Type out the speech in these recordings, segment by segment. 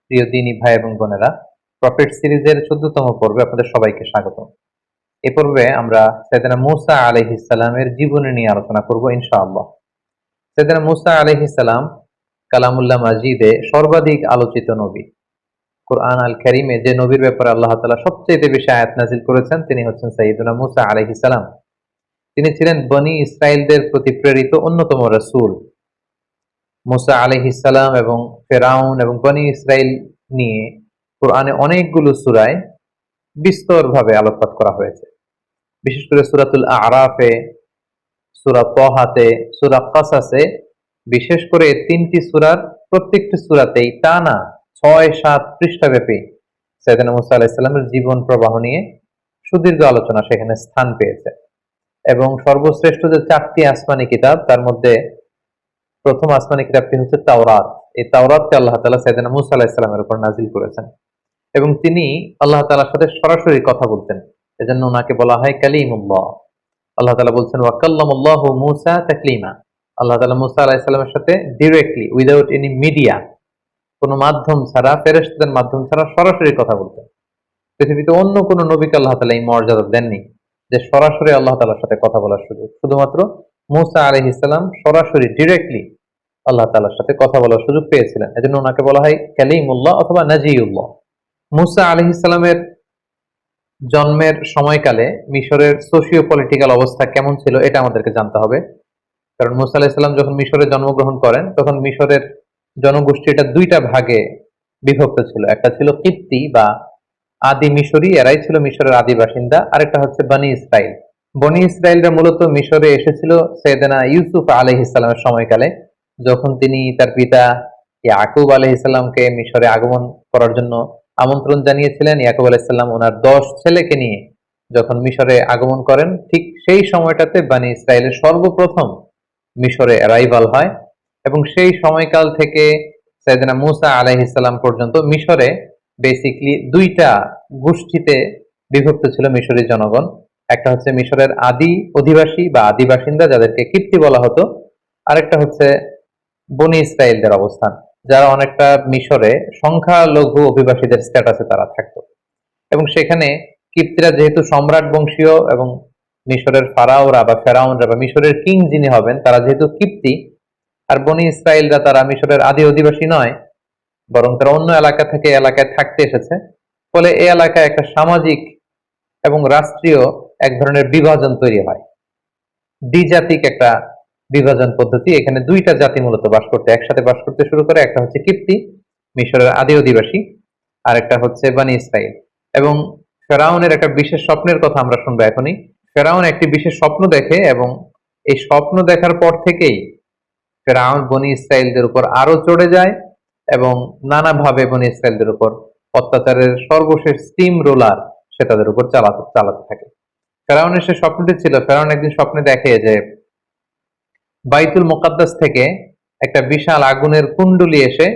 প্রিয় দিনী ভাই এবং বোনেরা, প্রফেট সিরিজের 14তম পর্বে আপনাদের সবাইকে স্বাগত। এ পর্বে আমরা সাইয়েদনা মূসা আলাইহিস সালামের জীবনী নিয়ে আলোচনা করব ইনশাআল্লাহ। সাইয়েদনা মূসা আলাইহিস সালাম কালামুল্লাহ মাজিদে সর্বাধিক আলোচিত নবী। কোরআন আল কারীমে যে নবীর ব্যাপারে আল্লাহ তাআলা সবচেয়ে বেশি আয়াত নাযিল করেছেন তিনি হচ্ছেন সাইয়েদনা মূসা আলাইহিস সালাম। তিনি ছিলেন বনী ইসরাইলদের প্রতি প্রেরিত অন্যতম রাসূল। মূসা আলাইহিস সালাম এবং ফেরাউন এবং বনী ইসরাইল নিয়ে কোরআনে অনেকগুলো সূরায় বিস্তরভাবে আলোকপাত করা হয়েছে। বিশেষ করে সূরাতুল আরাফে, সূরা তহাতে, সূরা কাসাসে, বিশেষ করে তিনটি সূরার প্রত্যেকটি সূরাতেই টানা ৬-৭ পৃষ্ঠাব্যাপী সাইয়েদনা মূসা আলাইহিস সালামের জীবন প্রবাহ নিয়ে সুদীর্ঘ আলোচনা সেখানে স্থান পেয়েছে। এবং সর্বশ্রেষ্ঠ যে ৪টি আসমানি কিতাব তার মধ্যে প্রথম আসমানি কিতাবটি হচ্ছে তাওরাত। এই তাওরাতকে আল্লাহ তাআলা সাইয়েদনা মূসা আলাইহিস সালামের উপর নাযিল করেছেন এবং তিনি আল্লাহ তাআলার সাথে সরাসরি কথা বলতেন। এজন্য ওনাকে বলা হয় কালিমুল্লাহ। আল্লাহ তাআলা বলছেন ওয়া কাল্লামাল্লাহু মূসা তাকলিমা। আল্লাহ তাআলা মূসা আলাইহিস সালামের সাথে ডিরেক্টলি উইদাউট এনি মিডিয়া, কোনো মাধ্যম ছাড়া, ফেরেশতাদের মাধ্যম ছাড়া সরাসরি কথা বলতেন। পৃথিবীতে অন্য কোনো নবীকে আল্লাহ তাআলা এই মর্যাদা দেননি যে সরাসরি আল্লাহ তাআলার সাথে কথা বলার সুযোগ। শুধুমাত্র মূসা আলাইহিস সালাম সরাসরি ডিরেক্টলি আল্লাহ তাআলার সাথে কথা বলার সুযোগ পেয়েছিলেন। এজন্য ওনাকে বলা হয় কালিমুল্লাহ অথবা নাজিউল্লাহ। মূসা আলাইহিস সালামের জন্মের সময়কালে মিশরের সোশিও পলিটিক্যাল অবস্থা কেমন ছিল এটা আমাদেরকে জানতে হবে। কারণ মূসা আলাইহিস সালাম যখন মিশরে জন্মগ্রহণ করেন তখন মিশরের জনগোষ্ঠীটা দুইটা ভাগে বিভক্ত ছিল। একটা ছিল কিপ্তি বা আদি মিশরী, এরাই ছিল মিশরের আদি বাসিন্দা। আরেকটা হচ্ছে বনী ইসরাইল। বনী ইসরাইলরা মূলত মিশরে এসেছিল সাইয়েদনা ইউসুফ আলাইহিস সালামের সময়কালে, যখন তিনি তার পিতা ইয়াকুব আলাইহিস সালামকে মিশরে আগমন করার জন্য আমন্ত্রণ জানিয়েছিলেন। ইয়াকুব আলাইহিস সালাম ওনার ১০ ছেলেকে নিয়ে যখন মিশরে আগমন করেন, ঠিক সেই সময়টাতে বনী ইসরাইলের সর্বপ্রথম মিশরে অ্যারাইভাল হয় এবং সেই সময়কাল থেকে সাইয়েদনা মূসা আলাইহিস সালাম পর্যন্ত মিশরে বেসিক্যালি দুইটা গোষ্ঠীতে বিভক্ত ছিল মিশরী জনগণ। একটা হচ্ছে মিশরের আদি অধিবাসী বা আদি বাসিন্দা, যাদেরকে কিপ্তি বলা হতো। আরেকটা হচ্ছে বনী ইসরাইলদের অবস্থান, যারা অনেকটা মিশরে সংখ্যালঘু অভিবাসীদের স্ট্যাটাসে তারা থাকতো। এবং সেখানে কিপ্তিরা যেহেতু সম্রাট বংশীয় এবং মিশরের ফারাওরা বা ফেরাউনরা বা মিশরের কিং যিনি হবেন তারা যেহেতু কিপ্তি, আর বনী ইসরাইলরা তারা মিশরের আদি অধিবাসী নয়, বরং তারা অন্য এলাকা থেকে এলাকায় থাকতে এসেছে। ফলে এই এলাকায় একটা সামাজিক এবং রাষ্ট্রীয় এক ধরনের বিভাজন তৈরি হয়, দ্বিজাতিক একটা বিভাজন পদ্ধতি। এখানে দুইটা জাতি মূলত একসাথে বাস করতে শুরু করে। একটা হচ্ছে কিপ্তি, মিশরের আদি অধিবাসী, আর একটা হচ্ছে বনী ইসরাইল। এবং ফেরাউনের একটা বিশেষ স্বপ্নের কথা আমরা শুনবো এখনই। ফেরাউন একটি বিশেষ স্বপ্ন দেখে এবং এই স্বপ্ন দেখার পর থেকেই ফেরাউন বনী ইসরাইলদের উপর আরো চড়ে যায় এবং নানাভাবে বনী ইসরাইলদের উপর অত্যাচারের সর্বশেষ স্টিম রোলার সে তাদের উপর চালাতে থাকে। ফেরাউনের সে স্বপ্নটি ছিল, ফেরাউন একদিন স্বপ্নে দেখে যে বাইতুল মুকাদ্দাস থেকে একটা বিশাল আগুনের কুণ্ডলী এসে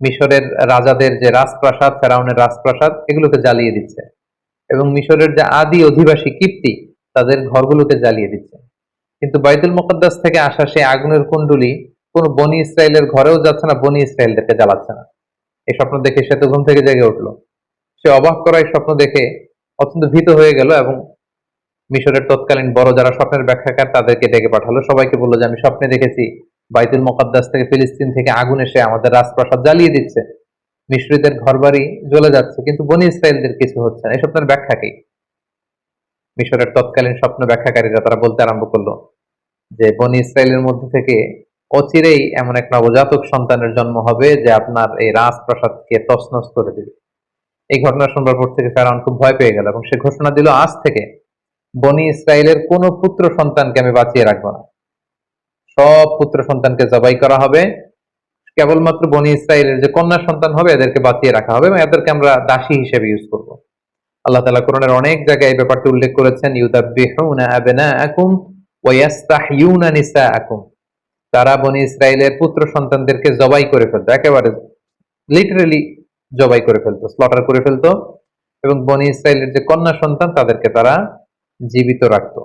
মিশরের রাজাদের যে রাজপ্রাসাদ, ফেরাউনের রাজপ্রাসাদ, এগুলোকে জ্বালিয়ে দিচ্ছে এবং মিশরের যে আদি অধিবাসী কিপ্তি তাদের ঘরগুলোকে জ্বালিয়ে দিচ্ছে। কিন্তু বাইতুল মুকাদ্দাস থেকে আসা সেই আগুনের কুণ্ডলী কোন বনী ইসরাইলের ঘরেও যাচ্ছে না, বনী ইসরাইলদেরকে জ্বালাচ্ছে না। এই স্বপ্ন দেখে সে তো ঘুম থেকে জেগে উঠলো। সে অবাক করা এই স্বপ্ন দেখে অত্যন্ত ভীত হয়ে গেল এবং মিশরের তৎকালীন বড় যারা স্বপ্নের ব্যাখ্যাকার তাদেরকে ডেকে পাঠালো। সবাইকে বললো যে আমি স্বপ্নে দেখেছি বাইতুল মুকাদ্দাস থেকে, ফিলিস্তিন থেকে আগুন এসে আমাদের রাজপ্রাসাদ জ্বালিয়ে দিচ্ছে, মিশরীদের ঘরবাড়ি জ্বলে যাচ্ছে, কিন্তু বনী ইসরাইলদের কিছু হচ্ছে না। এই স্বপ্নের ব্যাখ্যা কি? মিশরের তৎকালীন স্বপ্ন ব্যাখ্যাকারীরা তারা বলতে আরম্ভ করলো যে বনী ইসরাইলের মধ্যে থেকে অচিরেই এমন এক নবজাতক সন্তানের জন্ম হবে যে আপনার এই রাজপ্রাসাদকে তছনছ করে দিবে। এই ঘটনা শুনবার পর থেকে ফেরাউন খুব ভয় পেয়ে গেল এবং সে ঘোষণা দিল, আজ থেকে বনী ইসরাইলের কোন পুত্র সন্তানকে আমি বাঁচিয়ে রাখবো না, সব পুত্র সন্তানকে জবাই করা হবে। কেবলমাত্র বনী ইসরাইলের যে কন্যা সন্তান হবে এদেরকে বাঁচিয়ে রাখা হবে এবং এদেরকে আমরা দাসী হিসেবে ইউজ করব। আল্লাহ তাআলা কোরআনের অনেক জায়গায় এই ব্যাপারটি উল্লেখ করেছেন, ইউদাব্বিহুনা আবনাআকুম ওয়া ইস্তাহইউনা নিসাআকুম। তারা বনী ইসরাইলের পুত্র সন্তানদেরকে জবাই করে ফেলতো, একেবারে লিটারালি জবাই করে ফেলতো, স্লটার করে ফেলতো, এবং বনী ইসরাইলের যে কন্যা সন্তান তাদেরকে তারা জীবিত রাখতো।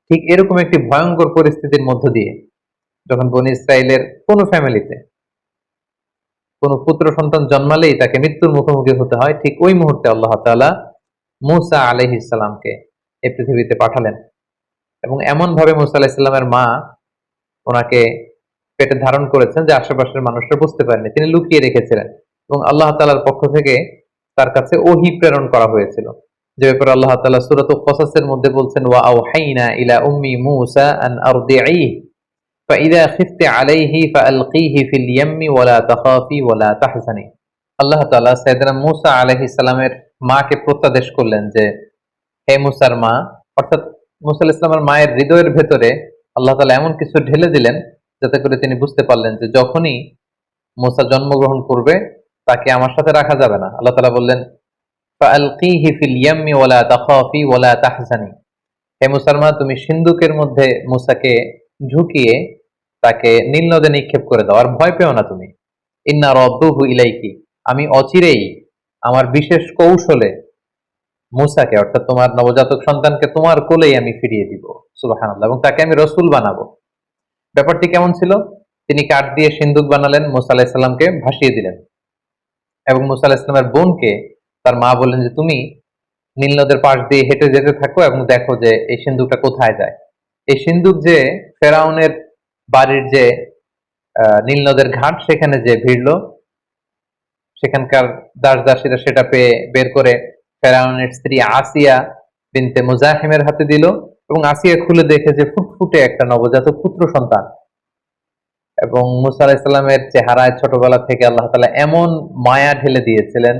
ঠিক এরকম একটি ভয়ঙ্কর পরিস্থিতির মধ্য দিয়ে যখন বনী ইসরাইলের কোন ফ্যামিলিতে কোন পুত্র সন্তান জন্মালেই তাকে মৃত্যুর মুখোমুখি হতে হয়, ঠিক ওই মুহূর্তে আল্লাহ তাআলা মূসা আলাইহিস সালামকে এই পৃথিবীতে পাঠালেন। এবং এমন ভাবে মূসা আলাইহিস সালামের মা ওনাকে পেটে ধারণ করেছেন যে আশেপাশের মানুষরা বুঝতে পারেনি, তিনি লুকিয়ে রেখেছিলেন। এবং আল্লাহ তাআলার পক্ষ থেকে তার কাছে ওহী প্রেরণ করা হয়েছিল, যে ব্যাপারে আল্লাহ তাআলা সূরাতুল কসাসের মধ্যে বলছেন, ওয়া আওহাইনা ইলা উম্মি মূসা আন আরদিঈহি ফাইযা খিফতি আলাইহি ফাআলকিহি ফিল ইয়াম্মি ওয়ালা তাখাফি ওয়ালা তাহজানি। আল্লাহ তাআলা সাইয়েদনা মূসা আলাইহিস সালামের মাকে প্রত্যাদেশ করলেন যে, হে মূসার মা, অর্থাৎ মূসা আলাইহিস সালামের মায়ের হৃদয়ের ভেতরে আল্লাহ তাআলা এমন কিছু ঢেলে দিলেন যাতে করে তিনি বুঝতে পারলেন যে যখনই মূসা জন্মগ্রহণ করবে তাকে আমার সাথে রাখা যাবে না। আল্লাহ তাআলা বললেন, ফাআলকিহি ফিল ইয়াম্মি ওয়ালা তাখাফি ওয়ালা তাহজানি। হে মূসার মা, তুমি সিন্ধুকের মধ্যে মূসাকে ঝুঁকিয়ে তাকে নীল নদে নিক্ষেপ করে দাও, আর ভয় পেও না তুমি। ইন্না রাদ্দুহু ইলাইকি, আমি অচিরেই আমার বিশেষ কৌশলে মূসাকে, অর্থাৎ তোমার নবজাতক সন্তানকে তোমার কোলেই আমি ফিরিয়ে দিব। সুবহানাল্লাহ। এবং তাকে আমি রসূল বানাবো। ব্যাপারটি কেমন ছিল? তিনি কাঠ দিয়ে সিন্দুক বানালেন, মূসা আলাইহিস সালামকে ভাসিয়ে দিলেন এবং মূসা আলাইহিস সালামের বোনকে তার মা বললেন যে তুমি নীল নদের পাশ দিয়ে হেঁটে যেতে থাকো এবং দেখো যে এই সিন্দুকটা কোথায় যায়। এই সিন্দুক যে ফেরাউনের বাড়ির যে নীল নদের ঘাট, সেখানে যে ভিড়ল, সেখানকার দাস দাসীরা সেটা পেয়ে বের করে ফেরাউনের স্ত্রী আসিয়া বিনতে মুজাহিমের হাতে দিল এবং আসিয়া খুলে দেখে যে ফুটফুটে একটা নবজাতক পুত্র সন্তান। এবং মূসা আলাইহিস সালামের চেহারায় ছোটবেলা থেকে আল্লাহ তাআলা এমন মায়া ঢেলে দিয়েছিলেন,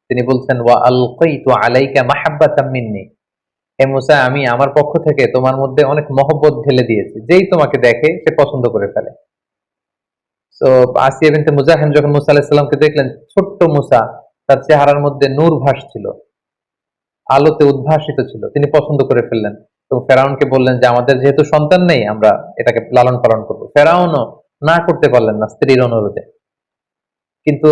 তিনি বলছেন, ওয়া আলকাইতু আলাইকা মাহাব্বাতাম মিন্নি, হে মূসা, আমি আমার পক্ষ থেকে তোমার মধ্যে অনেক মহব্বত ঢেলে দিয়েছি, যেই তোমাকে দেখে সে পছন্দ করে ফেলে। তো আসিয়া বিনতে মুজাহিম যখন মূসা আলাইহিস সালামকে দেখলেন, ছোট্ট মূসা, তার চেহারার মধ্যে নূর ভাসছিল, আলোতে উদ্ভাসিত ছিল, তিনি পছন্দ করে ফেললেন এবং ফেরাউনকে বললেন যে আমাদের যেহেতু সন্তান নেই, আমরা এটাকে লালন পালন করব। ফেরাউনও না করতে পারলেন না স্ত্রীর অনুরোধে। কিন্তু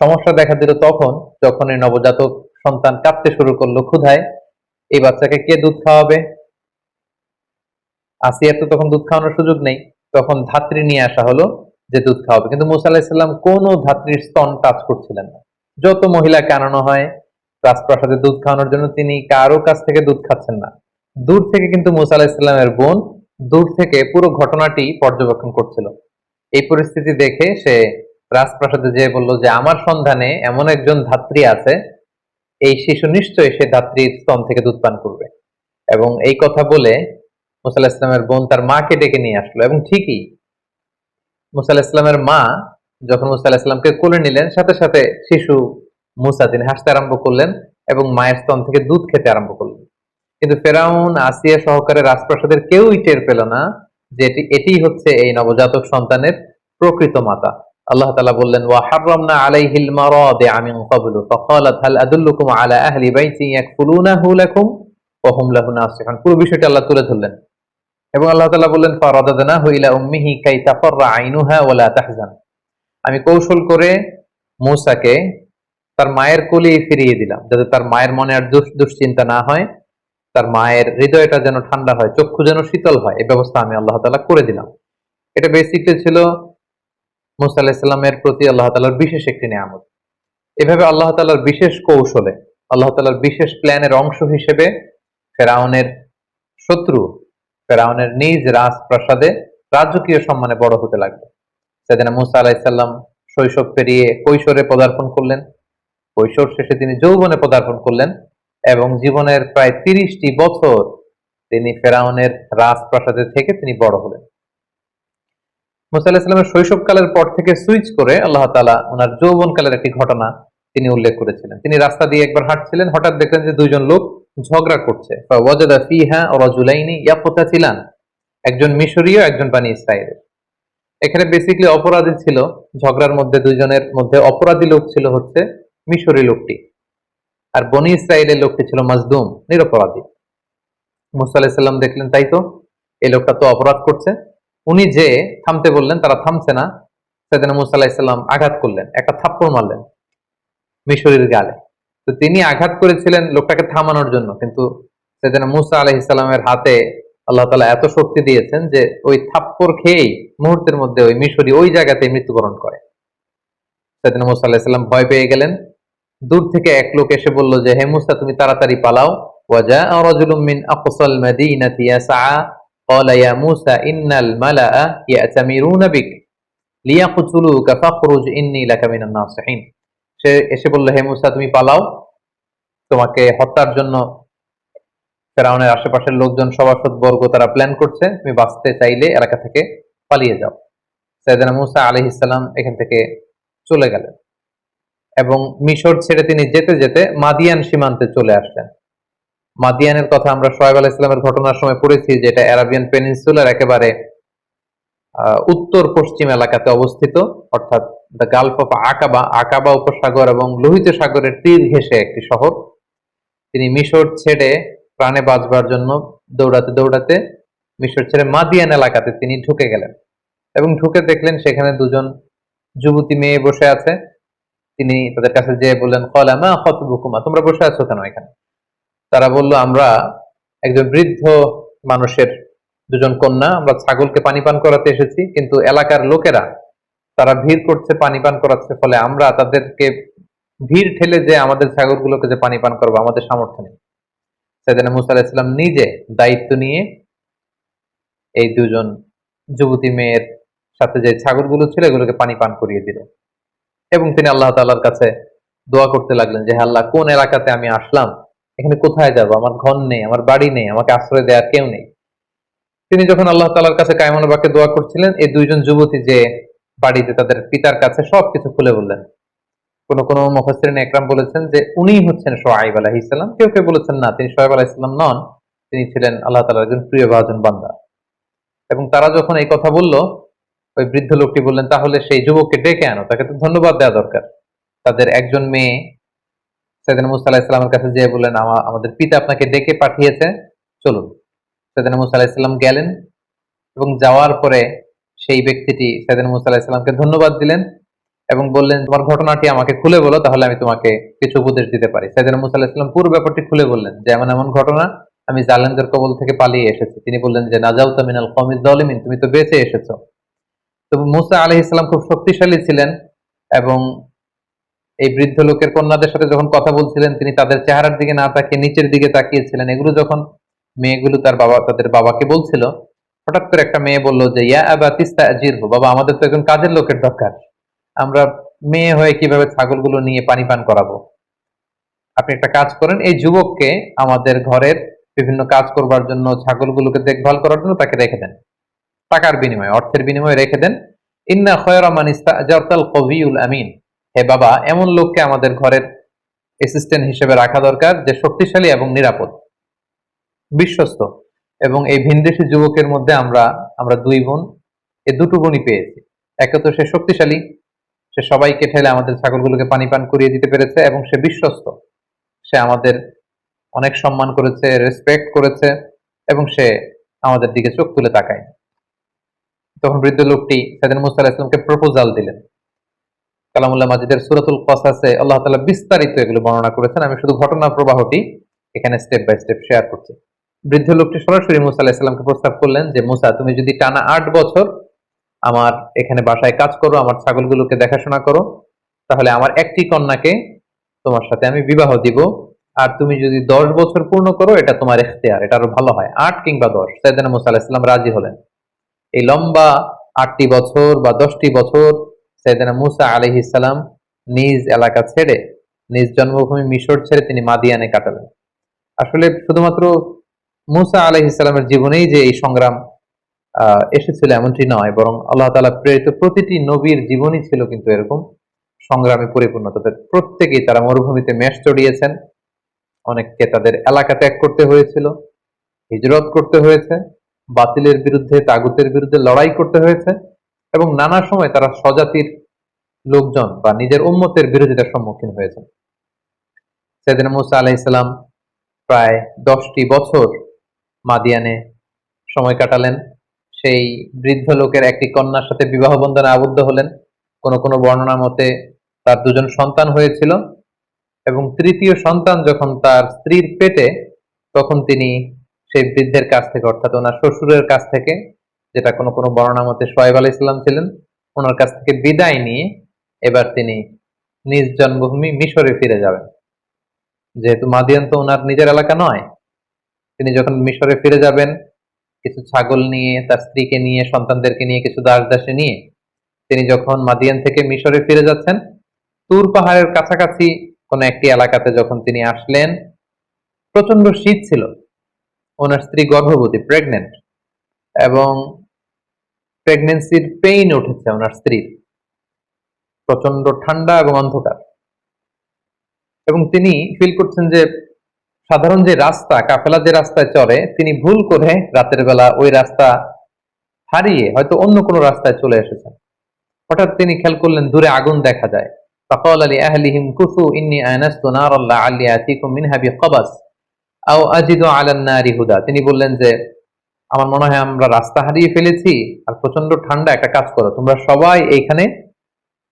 সমস্যা দেখা দিল তখন যখন এই নবজাতক সন্তান কাঁদতে শুরু করলো ক্ষুধায়। এই বাচ্চাকে কে দুধ খাওয়াবে? আসিয়ার তো তখন দুধ খাওয়ানোর সুযোগ নেই। তখন ধাত্রী নিয়ে আসা হলো যে দুধ খাওয়াবে, কিন্তু মূসা আলাইহিস সালাম কোনো ধাত্রীর স্তন টাচ করছিলেন না। যত মহিলাকে আনানো হয় রাজপ্রাসাদে দুধ খাওয়ানোর জন্য, তিনি কারো কাছ থেকে দুধ খাচ্ছেন না। দূর থেকে কিন্তু মূসা আলাইহিস সালামের বোন দূর থেকে পুরো ঘটনাটি পর্যবেক্ষণ করছিল। এই পরিস্থিতি দেখে সে রাজপ্রাসাদে যেয়ে বলল যে আমার সন্ধানে এমন একজন ধাত্রী আছে, এই শিশু নিশ্চয়ই সে ধাত্রীর স্তন থেকে দুধ পান করবে। এবং এই কথা বলে মূসা আলাইহিস সালামের বোন তার মাকে ডেকে নিয়ে আসলো এবং ঠিকই মূসা আলাইহিস সালামের মা যখন মূসা আলাইহিস সালামকে কোলে নিলেন, সাথে সাথে শিশু মূসা তিনি হাসতে আরম্ভ করলেন এবং মায়ের স্তন থেকে দুধ খেতে আরম্ভ করলেন। কিন্তু ফেরাউন, আসিয়া সহকারে রাজপ্রাসাদের কেউই টের পেল না যে এটি হচ্ছে এই নবজাতক সন্তানের প্রকৃত মাতা। আল্লাহ তাআলা বললেন, ওয়া হাররামনা আলাইহিল মারাদিআ মিন ক্বাবলু ফাকালাত হাল আদুল্লুকুম আলা আহলি বাইতিন ইয়াকফুলুনাহু লাকুম ওয়া হুম লাহু নাসিহুন। পুরো বিষয়টি আল্লাহ তুলে ধরলেন এবং আল্লাহ তাআলা বললেন, ফারাদাদনাহু ইলা উম্মিহি কাই তাফাররা আইনুহা ওয়া লা তাহজান। আমি কৌশল করে মূসাকে তার মায়ের কোলে ফিরিয়ে দিলাম, যাতে তার মায়ের মনে আর দুশ্চিন্তা না হয়, তার মায়ের হৃদয়টা যেন ঠান্ডা হয়, চক্ষু যেন শীতল হয়, এই ব্যবস্থা আমি আল্লাহ তাআলা করে দিলাম। এটা বেসিকলি ছিল মূসা আলাইহিস সালামের প্রতি আল্লাহ তাআলার বিশেষ একটি নিয়ামত। এভাবে আল্লাহ তাআলার বিশেষ কৌশলে, আল্লাহ তাআলার বিশেষ প্ল্যানের অংশ হিসেবে ফেরাউনের শত্রু, ফেরাউনের নিজ রাজপ্রাসাদে রাজকীয় সম্মানে বড় হতে লাগলো। সেদিনা মূসা আলাইহিস সালাম শৈশব পেরিয়ে কৈশোরে পদার্পণ করলেন, কৈশোর শেষে তিনি যৌবনে পদার্পণ করলেন এবং জীবনের প্রায় ৩০টি বছর তিনি ফেরাউনের রাজপ্রাসাদে থেকে তিনি বড় হলেন। মূসা আলাইহিস সালামের শৈশবকালের পর থেকে সুইচ করে আল্লাহ তাআলা ওনার যৌবনকালের একটি ঘটনা তিনি উল্লেখ করেছিলেন। তিনি রাস্তা দিয়ে একবার হাঁটছিলেন, হঠাৎ দেখলেন যে দুইজন লোক ঝগড়া করছে। ফাওয়াজাদা ফিহা রাজুলাইনি ইয়াকতাতিলান, একজন মিশরীয়, একজন বনী ইসরাঈলের। এখানে বেসিক্যালি অপরাধী ছিল ঝগড়ার মধ্যে, দুইজনের মধ্যে অপরাধী লোক ছিল হচ্ছে মিশরী লোকটি, আর বনী ইসরাঈলের লোকটি ছিল মাজদুম, নিরপরাধী। মূসা আলাইহিস সালাম দেখলেন তাই তো, এই লোকটা তো অপরাধ করছে। উনি যে থামতে বললেন, তারা থামছে না। সেদিনা মূসা আলাইহিস সালাম আঘাত করলেন, একটা থাপ্পড় মারলেন মিশরীর গালে। তো তিনি আঘাত করেছিলেন লোকটাকে থামানোর জন্য, কিন্তু সেদিনা মূসা আলাইহিস সালামের হাতে আল্লাহ তাআলা এত শক্তি দিয়েছেন যে ওই থাপ্পড় খেয়েই মুহূর্তের মধ্যে ওই মিশরী ওই জায়গাতে মৃত্যুবরণ করে। সাইয়েদনা মূসা আলাইহিস সালাম ভয় পেয়ে গেলেন। দূর থেকে এক লোক এসে বলল যে, হে মূসা, তুমি তাড়াতাড়ি পালাও। ওয়াজাআ রাজুলুম মিন আকসাল মাদিনাতি ইয়াসআ ক্বালা ইয়া মূসা ইন্নাল মালাআ ইয়াতামিরুনা বিক লিয়াকতুলুকা ফাখরুজ ইন্নী লাকা মিনান নাসিহিন। সে এসে বলল, হে মূসা, তুমি পালাও, তোমাকে হত্যার জন্য ফেরাউনের আশেপাশের লোকজন, সভাসদ বর্গ তারা প্ল্যান করছে, তুমি বাঁচতে চাইলে এলাকা থেকে পালিয়ে যাও। সাইয়েদনা মূসা আলাইহিস সালাম এখান থেকে চলে গেলেন এবং মিশর ছেড়ে তিনি যেতে যেতে মাদিয়ান সীমান্তে চলে আসলেন। মাদিয়ানের কথা আমরা শোয়েব আলাইহিস সালামের ঘটনার সময় পড়েছি, যেটা অ্যারাবিয়ান পেনিনসুলার একেবারে উত্তর পশ্চিম এলাকাতে অবস্থিত, অর্থাৎ দ্য গালফ অফ আকাবা, আকাবা উপসাগর এবং লোহিত সাগরের তীর ঘেঁষে একটি শহর। তিনি মিশর ছেড়ে প্রাণে বাঁচবার জন্য দৌড়াতে দৌড়াতে মিশর ছেড়ে মাদিয়ান এলাকাতে তিনি ঢুকে গেলেন এবং ঢুকে দেখলেন সেখানে দুজন যুবতী মেয়ে বসে আছে। তিনি তাদের কাছে যেয়ে বললেন, ক্বালা মা খাতবুকুমা, তোমরা বসে আছো কেন এখানে? তারা বলল, আমরা একজন বৃদ্ধ মানুষের দুজন কন্যা, আমরা ছাগলকে পানি পান করাতে এসেছি, কিন্তু এলাকার লোকেরা তারা ভিড় করছে, পানি পান করাচ্ছে, ফলে আমরা তাদেরকে ভিড় ঠেলে যে আমাদের ছাগলগুলোকে যে পানি পান করবো আমাদের সামর্থ্য নেই। সাইয়েদনা মূসা আলাইহিস সালাম নিজে দায়িত্ব নিয়ে এই দুজন যুবতী মেয়ের সাথে যে ছাগলগুলো ছিল এগুলোকে পানি পান করিয়ে দিল এবং তিনি আল্লাহ তাআলার কাছে দোয়া করতে লাগলেন যে, হে আল্লাহ, কোন এলাকাতে আমি আসলাম, এখানে কোথায় যাব? আমার ঘর নেই, আমার বাড়ি নেই, আমাকে আশ্রয় দেওয়ার কেউ নেই। তিনি যখন আল্লাহ তাআলার কাছে কায়মান বাক্যে দোয়া করছিলেন, এই দুইজন যুবতী যে বাড়িতে তাদের পিতার কাছে সবকিছু খুলে বললেন। কোন কোন মুফাসসিরিন একরাম বলেছেন যে উনিই হচ্ছেন শুআয়ব আলাইহিস সালাম, কেউ কেউ বলেছেন না, তিনি শুআয়ব আলাইহিস সালাম নন, তিনি ছিলেন আল্লাহ তাআলার একজন প্রিয় ভাজন বান্দা। এবং তারা যখন এই কথা বলল, ওই বৃদ্ধ লোকটি বললেন, তাহলে সেই যুবককে ডেকে আনো, তাকে তো ধন্যবাদ দেওয়া দরকার। তাদের একজন মেয়ে সাইয়েদনা মূসা আলাইহিস সালামের কাছে যেয়ে বললেন, আমাদের পিতা আপনাকে ডেকে পাঠিয়েছে, চলুন। সাইয়েদনা মূসা আলাইহিস সালাম গেলেন এবং যাওয়ার পরে সেই ব্যক্তিটি সাইয়েদনা মূসা আলাইহিস সালামকে ধন্যবাদ দিলেন এবং বললেন, তোমার ঘটনাটি আমাকে খুলে বলো, তাহলে আমি তোমাকে কিছু উপদেশ দিতে পারি। সাইয়েদনা মূসা আলাইহিস সালাম পুরো ব্যাপারটি খুলে বললেন যে, এমন এমন ঘটনা, আমি জালেমদের কবল থেকে পালিয়ে এসেছি। তিনি বললেন যে, নাজাউতা মিনাল কওমিজ যালিমিন, তুমি তো বেঁচে এসেছো। তো মূসা আলাইহিস সালাম খুব শক্তিশালী ছিলেন এবং এই বৃদ্ধ লোকের কন্যাদের সাথে যখন কথা বলছিলেন, তিনি তাদের চেহারার দিকে না তাকিয়ে নিচের দিকে তাকিয়েছিলেন। এগুলো যখন মেয়েগুলো তাদের বাবাকে বলছিল, হঠাৎ করে একটা মেয়ে বলল যে, ইয়া আবা তিস্তাজিরহু, বাবা, আমাদের তো একজন কাজের লোকের দরকার, আমরা মেয়ে হয়ে কিভাবে ছাগলগুলো নিয়ে পানি পান করাবো? আপনি একটা কাজ করেন, এই যুবককে আমাদের ঘরের বিভিন্ন কাজ করবার জন্য, ছাগলগুলোকে দেখভাল করার জন্য তাকে রেখে দেন, টাকার বিনিময়ে, অর্থের বিনিময়ে রেখে দেন। ইন্না খায়রা মান ইস্তাজারতাল কবিয়ুল আমিন, হে বাবা, এমন লোককে আমাদের ঘরের অ্যাসিস্ট্যান্ট হিসেবে রাখা দরকার যে শক্তিশালী এবং নিরাপদ, বিশ্বস্ত। এবং এই ভিনদেশী যুবকের মধ্যে আমরা দুই বোন, এই দুটো গুণই পেয়েছি। একে তো সে শক্তিশালী, সে সবাইকে ঠেলে আমাদের ছাগলগুলোকে পানি পান করিয়ে দিতে পেরেছে, এবং সে বিশ্বস্ত, সে আমাদের অনেক সম্মান করেছে, রেসপেক্ট করেছে, এবং সে আমাদের দিকে চোখ তুলে তাকায়। তখন বৃদ্ধ লোকটি সাইয়েদনা মূসা আলাইহিস সালামকে প্রপোজাল দিলেন। কালামুল্লাহ মাজিদের সূরাতুল কসাসে আল্লাহ তাআলা বিস্তারিত এগুলো বর্ণনা করেছেন, আমি শুধু ঘটনা প্রবাহটি এখানে স্টেপ বাই স্টেপ শেয়ার করছি। বৃদ্ধ লোকটি সরাসরি মূসা আলাইহিস সালামকে প্রস্তাব করলেন যে, মূসা, তুমি যদি টানা 8 বছর আমার এখানে বাসায় কাজ করো, আমার ছাগলগুলোকে দেখাশোনা করো, তাহলে আমার একটি কন্যাকে তোমার সাথে আমি বিবাহ দিব। আর তুমি যদি 10 বছর পূর্ণ করো, এটা তোমার ইখতিয়ার, এটা আরো ভালো হয়, 8 কিংবা 10। সাইয়েদনা মূসা আলাইহিস সালাম রাজি হলেন। এই লম্বা 8টি বছর বা 10টি বছর সাইয়েদনা মূসা আলাইহিস সালাম নিজ এলাকা ছেড়ে, নিজ জন্মভূমি মিশর ছেড়ে তিনি মাদিয়ানে কাটালেন। আসলে শুধুমাত্র মূসা আলাইহিস সালামের জীবনেই যে এই সংগ্রাম এসেছিল এমনটি নয়, বরং আল্লাহ তাআলা প্রেরিত প্রতিটি নবীর জীবনই ছিল কিন্তু এরকম সংগ্রামে পরিপূর্ণ। তাদের প্রত্যেকেই তারা মরুভূমিতে মেষ চড়িয়েছেন, অনেককে তাদের এলাকা ত্যাগ করতে হয়েছিল, হিজরত করতে হয়েছে, বাতিলের বিরুদ্ধে, তাগুতের বিরুদ্ধে লড়াই করতে হয়েছে, এবং নানা সময় তারা স্বজাতির লোকজন বা নিজের উম্মতের বিরোধিতার সম্মুখীন হয়েছেন। সাইয়েদনা মূসা আলাইহিস সালাম প্রায় 10টি বছর মাদিয়ানে সময় কাটালেন। সেই বৃদ্ধ লোকের একটি কন্যার সাথে বিবাহ বন্ধনে আবদ্ধ হলেন। কোন কোন বর্ণনা মতে তার 2জন সন্তান হয়েছিল, এবং তৃতীয় সন্তান যখন তার স্ত্রীর পেটে, তখন তিনি সেই বৃদ্ধের কাছ থেকে, অর্থাৎ ওনার শ্বশুরের কাছ থেকে, যেটা কোন কোন বর্ণনা মতে শুআয়ব আলাইহিস সালাম ছিলেন, ওনার কাছ থেকে বিদায় নিয়ে এবার তিনি নিজ জন্মভূমি মিশরে ফিরে যাবেন। যেহেতু মাদিয়ান তো ওনার নিজের এলাকা নয়, তিনি যখন মিশরে ফিরে যাবেন কিছু ছাগল নিয়ে, তার স্ত্রীকে নিয়ে, সন্তানদেরকে নিয়ে, কিছু দাস দাসী নিয়ে তিনি যখন মাদিয়ান থেকে মিশরে ফিরে যাচ্ছেন, তুর পাহাড়ের কাছাকাছি কোন একটি এলাকাতে যখন তিনি আসলেন, প্রচন্ড শীত ছিল। ওনার স্ত্রী গর্ভবতী, প্রেগনেন্ট, এবং প্রেগনেন্সির পেইন উঠেছে ওনার স্ত্রীর। প্রচন্ড ঠান্ডা এবং অন্ধকার, এবং তিনি ফিল করছেন যে সাধারণ যে রাস্তা, কাফেলা যে রাস্তায় চলে, তিনি ভুল করে রাতের বেলা ওই রাস্তা হারিয়ে হয়তো অন্য কোনো রাস্তায় চলে এসেছেন। হঠাৎ তিনি খেয়াল করলেন দূরে আগুন দেখা যায়। فقال لأهلهم كثوا إني آنست نارا لعلي آتيكم منها بقبس أو أجد على النار هدى। তিনি বললেন যে আমার মনে হয় আমরা রাস্তা হারিয়ে ফেলেছি, আর প্রচন্ড ঠান্ডা, একটা কাজ করো, তোমরা সবাই এইখানে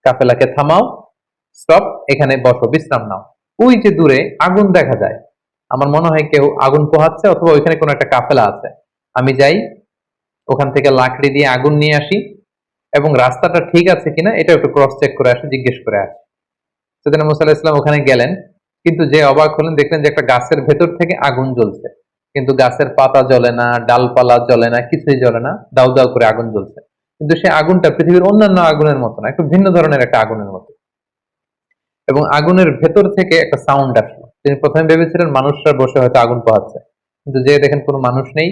কাফেলাকে থামাও, স্টপ, এখানে বসো, বিশ্রাম নাও। ওই যে দূরে আগুন দেখা যায়, আমার মনে হয় কেউ আগুন পোহাচ্ছে, অথবা ওইখানে কোনো একটা কাফেলা আছে। আমি যাই, ওখান থেকে লাকড়ি দিয়ে আগুন নিয়ে আসি, এবং রাস্তাটা ঠিক আছে কিনা এটা একটু ক্রস চেক করে আসি, জিজ্ঞেস করে আসি। সেদিন মুসা আলাইহিস সালাম ওখানে গেলেন, কিন্তু যে অবাক হলেন, দেখলেন যে একটা গাছের ভেতর থেকে আগুন জ্বলছে, কিন্তু গাছের পাতা জ্বলে না, ডালপালা জ্বলে না, কিছুই জ্বলে না, দাউ দাউ করে আগুন জ্বলছে। কিন্তু সেই আগুনটা পৃথিবীর অন্যান্য আগুনের মতো না, একটু ভিন্ন ধরনের একটা আগুনের মতো। এবং আগুনের ভেতর থেকে একটা সাউন্ড আসলো। তিনি প্রথমে ভেবেছিলেন মানুষরা বসে হয়তো আগুন পোহাচ্ছে, কিন্তু যে দেখেন কোনো মানুষ নেই।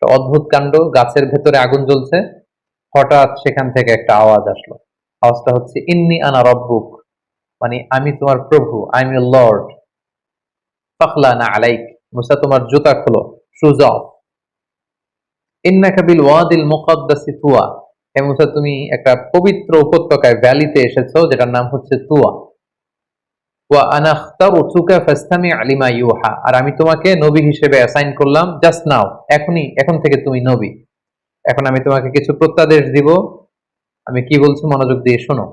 অদ্ভুত কাণ্ড, গাছের ভেতরে আগুন জ্বলছে। হঠাৎ সেখান থেকে একটা আওয়াজ আসলো। আওয়াজটা হচ্ছে ইন্নি আনা রব্বুক, মানে আমি তোমার প্রভু, আই এম ইউর লর্ড। ফাখলানা আলাইক, মুসা তোমার জুতা খোলো, শুজ অফ। ইন্নাকা বিল ওয়াদিল মুকাদ্দাসি তুয়া, হে মুসা তুমি একটা পবিত্র উপত্যকায়, ভ্যালিতে এসেছো, যেটার নাম হচ্ছে তুয়া। ওয়া আনা আখতারতুকা ফাসতামি' লিমা ইউহা, আর আমি তোমাকে নবী হিসেবে অ্যাসাইন করলাম জাস্ট নাও, এখন থেকে তুমি নবী। এখন আমি তোমাকে কিছু প্রত্যাদেশ দিব, আমি কি বলছি মনোযোগ দিয়ে শোনো।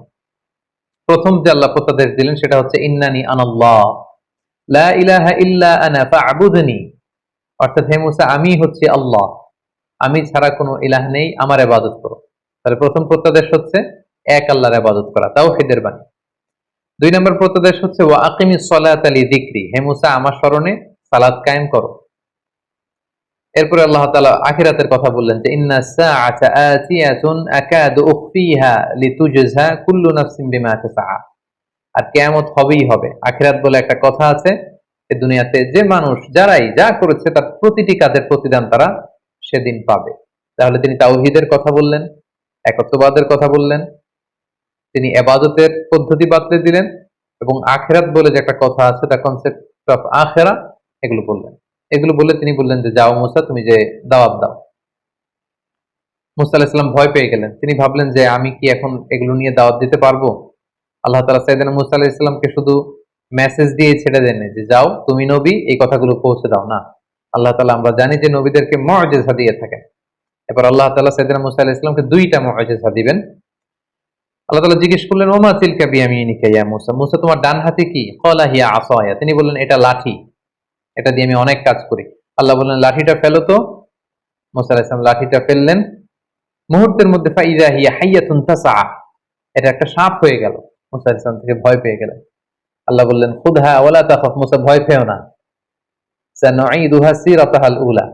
প্রথম যে আল্লাহ প্রত্যাদেশ দিলেন সেটা হচ্ছে ইন্নানি আনাল্লাহ লা ইলাহা ইল্লা আনা ফা'বুদনি, অর্থাৎ হে মুসা আমি হচ্ছে আল্লাহ, আমি ছাড়া কোনো ইলাহ নেই, আমার ইবাদত করো। তাহলে প্রথম প্রত্যাদেশ হচ্ছে এক আল্লাহর ইবাদত করা, তাওহীদের বাণী। দুই নম্বর প্রত্যাদেশ হচ্ছে ওয়া আকিমিস সালাতা লিযিকরি, হে মুসা আমার স্মরণে সালাত কায়েম করো। এরপরে আল্লাহ তাআলা আখিরাতের কথা বললেন যে ইন্নাস সাআতা আতিয়াতুন আকাদু উখফিহা লিতুজজা কুল্লু নাফসিন বিমা তাসআ, আর কিয়ামত হবেই হবে। আখিরাত বলে একটা কথা আছে, এই দুনিয়াতে যে মানুষ যারাই যা করেছে তার প্রতিটি কাজের প্রতিদান তারা সেদিন পাবে। তাহলে তিনি তাওহীদের কথা বললেন, একত্ববাদের কথা বললেন, তিনি ইবাদতের পদ্ধতি বাতলে দিলেন, এবং আখিরাত বলে যে একটা কথা আছে, দ্য কনসেপ্ট অফ আখিরা, এগুলো বললেন। এগুলো বলে তিনি বললেন যে যাও মুসা, তুমি যে দাওয়াত দাও। মুসা আলাইহিস সালাম ভয় পেয়ে গেলেন। তিনি ভাবলেন যে আমি কি এখন এগুলো নিয়ে দাওয়াত দিতে পারবো? আল্লাহ তাআলা সাইয়েদনা মুসা আলাইহিস সালামকে শুধু মেসেজ দিয়ে ছেড়ে দেন যে যাও তুমি নবী, এই কথাগুলো পৌঁছে দাও না। আল্লাহ তাআলা আমরা জানি যে নবীদেরকে মুআজিজা দিয়ে থাকেন। এবার আল্লাহ তাআলা সাইয়েদনা মুসা আলাইহিস সালামকে দুইটা মুআজিজা দিবেন। আল্লাহ তাআলা জিজ্ঞেস করলেন ওমা তিলকা বিয়ামিনিকা ইয়া মুসা, মুসা তোমার ডান হাতে কি? ক্বালা হিয়া আসায়া, তিনি বললেন এটা লাঠি, এটা দিয়ে আমি অনেক কাজ করি। আল্লাহ বললেন লাঠিটা ফেলো তো। মুসা আলাইহিস সালাম লাঠিটা ফেললেন, মুহূর্তের মধ্যে ফাইযা হিয়া হাইয়াতুন তাসআ, এটা একটা সাপ হয়ে গেল। মুসা আলাইহিস সালাম থেকে ভয় পেয়ে গেলেন। আল্লাহ বললেন খুদহা ওয়ালা তাখাফ, মুসা ভয় পেও না, সানুঈদুহা সিরাতাহাল উলা,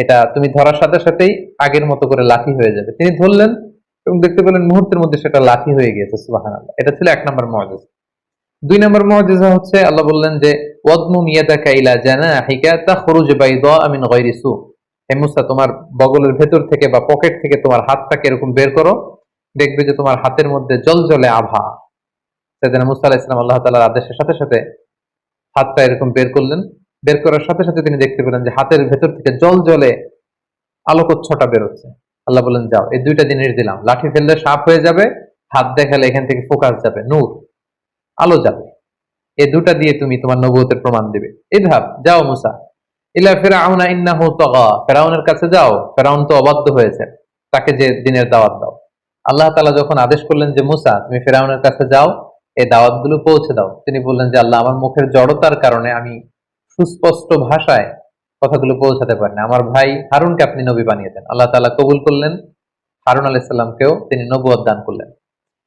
এটা তুমি ধরার সাথে সাথেই আগের মতো করে লাঠি হয়ে যাবে। তিনি ধরলেন এবং দেখতে পেলেন মুহূর্তের মধ্যে সেটা লাঠি হয়ে গিয়েছে। সুবহানাল্লাহ। এটা ছিল এক নম্বর মুআজিজা। দুই নম্বর মুআজিজা হচ্ছে আল্লাহ বললেন যে ওয়াদমুম ইয়াদাকা ইলা জানাহিকা তাখরুজ বাইদা মিন গায়রি সু, হে মুসা তোমার বগলের ভেতর থেকে বা পকেট থেকে তোমার হাতটাকে এরকম বের করো, দেখবে যে তোমার হাতের মধ্যে জ্বলজ্বলে আভা। সাইয়েদনা মুসা আলাইহিস সালাম আল্লাহ তাআলার আদেশের সাথে সাথে হাতটা এরকম বের করলেন। বের করার সাথে সাথে তিনি দেখতে পেলেন যে হাতের ভেতর থেকে জ্বলজ্বলে আলোকচ্ছটা বেরোচ্ছে। আল্লাহ বললেন যাও, এই দুইটা জিনিস দিলাম, লাঠি ফেললে সাপ হয়ে যাবে, হাত দেখালে এখান থেকে ফোকাস যাবে, নূর, আলো যাবে। এই দুটা দিয়ে তুমি তোমার নবুয়তের প্রমাণ দিবে। ইযহাব, যাও মুসা, ইলা ফিরআউনা ইন্নাহু তাগা, ফিরআউনের কাছে যাও, ফিরআউন তো অবাধ্য হয়েছে, তাকে যে দিনের দাওয়াত দাও। আল্লাহ তাআলা যখন আদেশ করলেন যে মুসা তুমি ফিরআউনের কাছে যাও, এই দাওয়াতগুলো পৌঁছে দাও, তিনি বললেন যে আল্লাহ আমার মুখের জড়তার কারণে আমি সুস্পষ্ট ভাষায় কথাগুলো পৌঁছাতে পারেন, আমার ভাই হারুনকে আপনি নবী বানিয়ে দেন। আল্লাহ তাআলা কবুল করলেন, হারুন আলাইহিস সালামকেও তিনি নবুয়ত দান করলেন।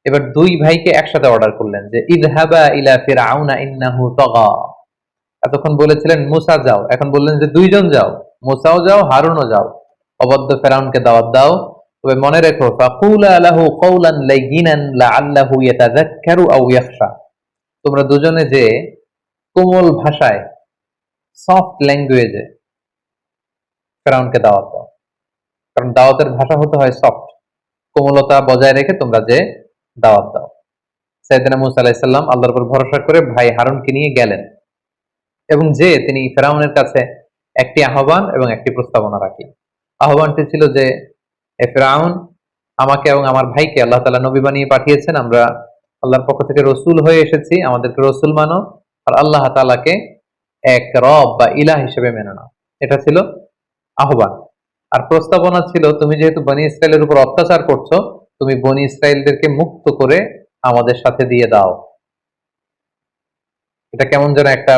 এবার দুই ভাইকে একসাথে অর্ডার করলেন যে ইযহাবা ইলা ফিরআউনা ইন্নাহু তাগা। এতক্ষণ বলেছিলেন মুসা যাও, এখন বললেন যে দুইজন যাও, মুসাও যাও হারুনও যাও, অবদ্ধ ফেরাউনকে দাওয়াত দাও। তবে মনে রেখো ফাকুলা লাহু কওলান লাইয়িনান লাআল্লাহু ইয়াতাযাক্কারু আও ইয়াখশা। তোমরা দুজনে যে কোমল ভাষায়, সফট ল্যাঙ্গুয়েজে ফেরাউনকে দাওয়াত দাও, কারণ দাওয়াতের ভাষা হতে হয় সফট, কোমলতা বজায় রেখে তোমরা যে দাওয়াত দাও। সাইয়েদনা মুসা আলাইহিস সালাম আল্লাহর উপর ভরসা করে ভাই হারুনকে নিয়ে গেলেন এবং যে তিনি ফেরাউনের কাছে একটি আহ্বান এবং একটি প্রস্তাবনা রাখি। আহ্বানটি ছিল যে এ ফেরাউন, আমাকে এবং আমার ভাইকে আল্লাহ তাআলা নবী বানিয়ে পাঠিয়েছেন, আমরা আল্লাহর পক্ষ থেকে রসুল হয়ে এসেছি, আমাদেরকে রসুল মানো আর আল্লাহ তাআলাকে এক রব বা ইলাহ হিসেবে মেনে নাও। এটা ছিল আহ্বান। আর প্রস্তাবনা ছিল, তুমি যেহেতু বনি ইসরায়েলের উপর অত্যাচার করছো, তুমি বনি ইসরায়েলদেরকে মুক্ত করে আমাদের সাথে দিয়ে দাও। এটা কেমন যেন একটা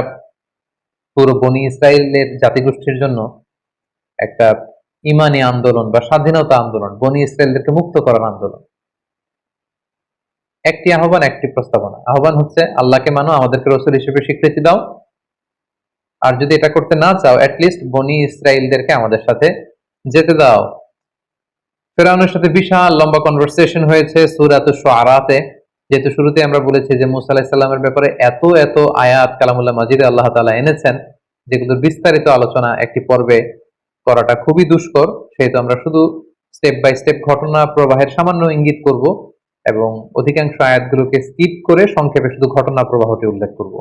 পুরো বনি ইসরায়েলের জাতিগোষ্ঠীর জন্য একটা ইমানি আন্দোলন বা স্বাধীনতা আন্দোলন, বনি ইসরায়েলদেরকে মুক্ত করার আন্দোলন। একটি আহ্বান, একটি প্রস্তাবনা। আহ্বান হচ্ছে আল্লাহকে মানো, আমাদেরকে রসুল হিসেবে স্বীকৃতি দাও, আর যদি এটা করতে না চাও অ্যাটলিস্ট বনি ইসরায়েলদেরকে আমাদের সাথে যেতে দাও। ফেরাউনের সাথে বিশাল লম্বা কনভারসেশন হয়েছে সূরাতুশ শুআরাতে। যেহেতু শুরুতে আমরা বলেছি যে মুসা আলাইহিস সালামের ব্যাপারে এত এত আয়াত কালামুল্লাহ মাজিদে আল্লাহ তাআলা এনেছেন, যেগুলোর বিস্তারিত আলোচনা একটি পর্বে করাটা খুবই দুষ্কর, সেহেতু আমরা শুধু স্টেপ বাই স্টেপ ঘটনা প্রবাহের সামান্য ইঙ্গিত করব এবং অধিকাংশ আয়াতগুলোকে স্কিপ করে সংক্ষেপে শুধু ঘটনা প্রবাহটি উল্লেখ করব।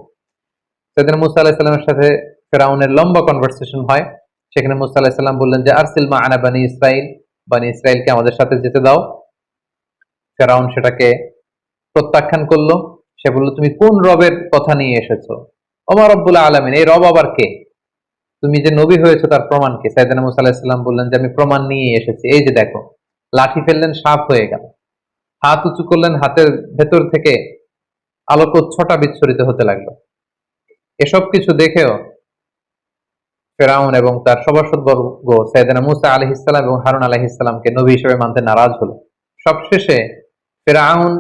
সাইয়েদনা মুসা আলাইহিস সালামের সাথে ফেরাউনের লম্বা কনভারসেশন হয়। সেখানে মুসা আলাইহিস সালাম বললেন যে আরসিল মা'আনা বানি ইসরাইল, বানি ইসরাইলকে আমাদের সাথে যেতে দাও। ফেরাউন সেটাকে প্রত্যাখ্যান করলো। সে বলল, তুমি কোন রবের কথা নিয়ে এসেছো? ওমা রব্বুল আলামিন, এই রব আবার কে? তুমি যে নবী হয়েছো তার প্রমাণ কি? সাইয়েদনা মুসা আলাইহিস সালাম বললেন যে আমি প্রমাণ নিয়ে এসেছি, এই যে দেখো। লাঠি ফেললেন, সাপ হয়ে গেল। হাত উঁচু করলেন, হাতের ভেতর থেকে আলোকচ্ছটা বিচ্ছুরিত হতে লাগলো। এসব কিছু দেখেও ফেরাউন এবং তার সভাসদবর্গ সাইয়েদনা মুসা আলাইহিস সালাম এবং হারুন আলাইহিস সালামকে নবী হিসেবে মানতে নারাজ হলো। সবশেষে ফেরাউন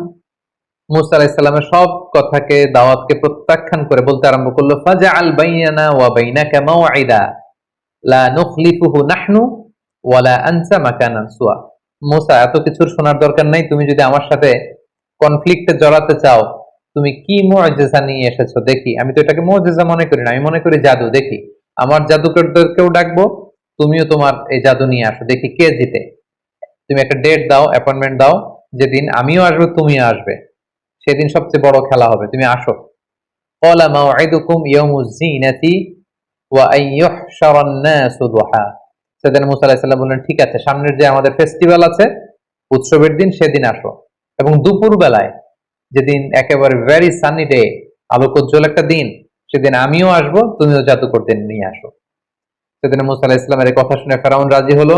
মুসা আলাইহিস সালামের সব কথাকে, দাওয়াতকে প্রত্যাখ্যান করে বলতে আরম্ভ করলো, ফাজআল বাইনানা ওয়া বাইনাকা মাওঈদা লা নুখলিফুহু নাহনু ওয়ালা আনসা মাকানান সুয়া। মুসা, এত কিছুর শোনার দরকার নাই, তুমি যদি আমার সাথে কনফ্লিক্টে জড়াতে চাও, তুমি কি মুআজিজা নিয়ে এসেছো দেখি। আমি তো এটাকে মুআজিজা মনে করি না, আমি মনে করি জাদু। দেখি আমার জাদুকরদেরকেও ডাকবো, তুমিও তোমার এই জাদু নিয়ে আসো, দেখি কে জিতে। তুমি একটা ডেট দাও, অ্যাপয়েন্টমেন্ট দাও, যেদিন আমিও আসবো তুমিও আসবে, সেদিন সবচেয়ে বড় খেলা হবে, তুমি আসো। ক্বালা মাওঈদুকুম ইয়াউমুজ যিনাতি ওয়া আন ইউহশারান নাসু দুহা। সাইয়েদনা মুসা আলাইহিস সালাম বললেন, ঠিক আছে, সামনের যে আমাদের ফেস্টিভ্যাল আছে, উৎসবের দিন, সেদিন আসো এবং দুপুর বেলায়, যেদিন একেবারে ভেরি সানি ডে, আলোকোজ্জ্বল একটা দিন, সেদিন আমিও আসবো, তুমিও জাদুকরদের নিয়ে আসো। সেদিন মুসা আলাইহিস সালামের এই কথা শুনে ফেরাউন রাজি হলো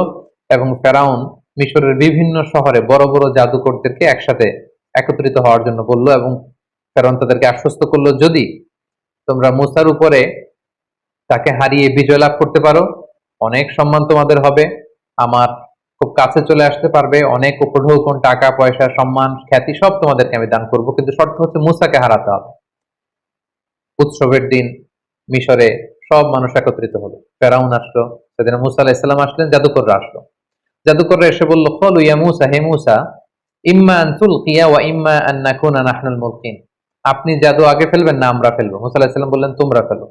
এবং ফেরাউন মিশরের বিভিন্ন শহরে বড় বড় জাদুকরদেরকে একসাথে একত্রিত হওয়ার জন্য বলল এবং ফেরাউন তাদেরকে আশ্বস্ত করলো, যদি তোমরা মুসার উপরে তাকে হারিয়ে বিজয় লাভ করতে পারো, অনেক সম্মান তোমাদের হবে, আমার খুব কাছে চলে আসতে পারবে, অনেক উপঢৌকন, টাকা পয়সা, সম্মান, খ্যাতি সব তোমাদেরকে আমি দান করব, কিন্তু শর্ত হচ্ছে মুসাকে হারাতে হবে। উৎসবের দিন মিশরে সব মানুষ একত্রিত হলো, ফেরাউন আসলো, সেদিন মুসা আলাইহিস সালাম আসলেন, জাদুকররা আসলো। জাদুকররা এসে বলল, ক্বালু ইয়া মুসা, হে মুসা, ইম্মা আন তুলকিয়া ওয়া ইম্মা আন নাকুনা নাহনুল মুলকিন। আপনি জাদু আগে ফেলবেন না আমরা ফেলবো? মুসা আলাইহিস সালাম বললেন, তোমরা ফেলো।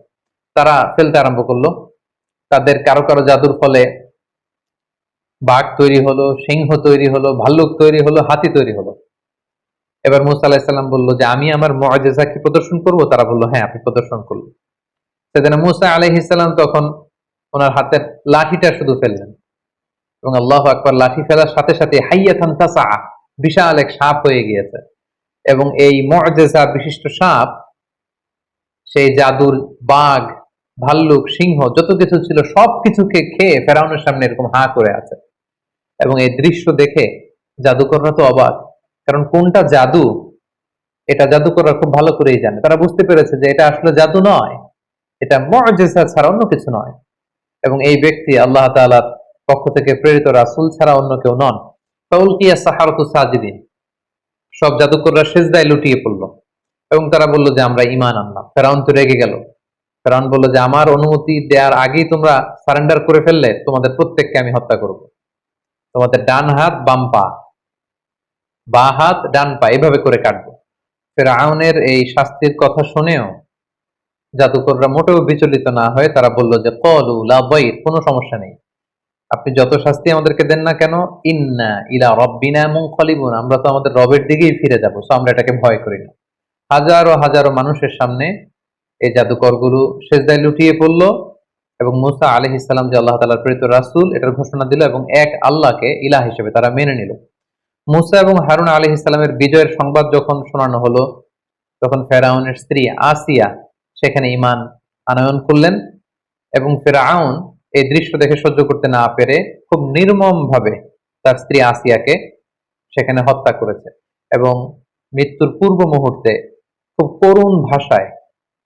তারা ফেলতে আরম্ভ করলো। তাদের কারো কারো জাদুর ফলে বাঘ তৈরি হলো, সিংহ তৈরি হলো, ভাল্লুক তৈরি হলো, হাতি তৈরি হলো। এবার মুসা আলাইহিস সালাম বললো যে আমি আমার মুআজিজা কি প্রদর্শন করব? তারা বললো, হ্যাঁ, আপনি প্রদর্শন করুন। সেদিন মুসা আলাইহিস সালাম তখন ওনার হাতের লাঠিটা শুধু ফেললেন এবং আল্লাহু আকবার, লাঠি ফেলার সাথে সাথে হাইয়াতান তাসা, বিশাল এক সাপ হয়ে গিয়েছে। এবং এই মুআজিজা বিশিষ্ট সাপ সেই জাদুর বাঘ, ভাল্লুক, সিংহ যত কিছু ছিল সবকিছুকে খেয়ে ফেরাউনের সামনে এরকম হাঁ করে আছে। এবং এই দৃশ্য দেখে জাদুকররা তো অবাক, কারণ কোনটা জাদু এটা জাদুকররা খুব ভালো করেই জানে। তারা বুঝতে পেরেছে যে এটা আসলে জাদু নয়, এটা মুআজিজা ছাড়া অন্য কিছু নয়, এবং এই ব্যক্তি আল্লাহ তাআলার পক্ষ থেকে প্রেরিত রাসূল ছাড়া অন্য কেউ নন। ফাউলকিয়া সাহারাতু সাজিদিন, সব জাদুকররা সেজদায় লুটিয়ে পড়লো এবং তারা বলল যে আমরা ঈমান আনলাম। ফেরাউন তো রেগে গেল। ফেরাউন বলল যে আমার অনুমতি দেওয়ার আগেই তোমরা সারেন্ডার করে ফেললে, তোমাদের প্রত্যেককে আমি হত্যা করব। তোমাদের ডান হাত বাম পা, বা হাত ডান পা এভাবে করে কাটবো। ফেরাউনের এই শাস্তির কথা শুনেও জাদুকররা মোটেও বিচলিত না হয়ে তারা বলল যে ক্বালু লা দাইর, কোনো সমস্যা নেই, আপনি যত শাস্তি আমাদেরকে দেন না কেন, ইন্না ইলা রাব্বিনা মুনকালিবুন, আমরা তো আমাদের রবের দিকেই ফিরে যাব, সো আমরা এটাকে ভয় করি না। হাজারো হাজারো মানুষের সামনে এই জাদুকরগুলো সেজদায় লুটিয়ে পড়ল এবং মুসা আলাইহিস সালাম যে আল্লাহ তাআলার প্রেরিত রাসূল এটার ঘোষণা দিল এবং এক আল্লাহকে ইলাহ হিসেবে তারা মেনে নিল। মুসা এবং হারুন আলাইহিস সালামের বিজয়ের সংবাদ যখন শোনানো হলো, তখন ফেরাউনের স্ত্রী আসিয়া সেখানে ঈমান আনয়ন করলেন এবং ফেরাউন এই দৃশ্য দেখে সহ্য করতে না পেরে খুব নির্মম ভাবে তার স্ত্রী আসিয়াকে সেখানে হত্যা করেছে এবং মৃত্যুর পূর্ব মুহূর্তে খুব করুণ ভাষায়,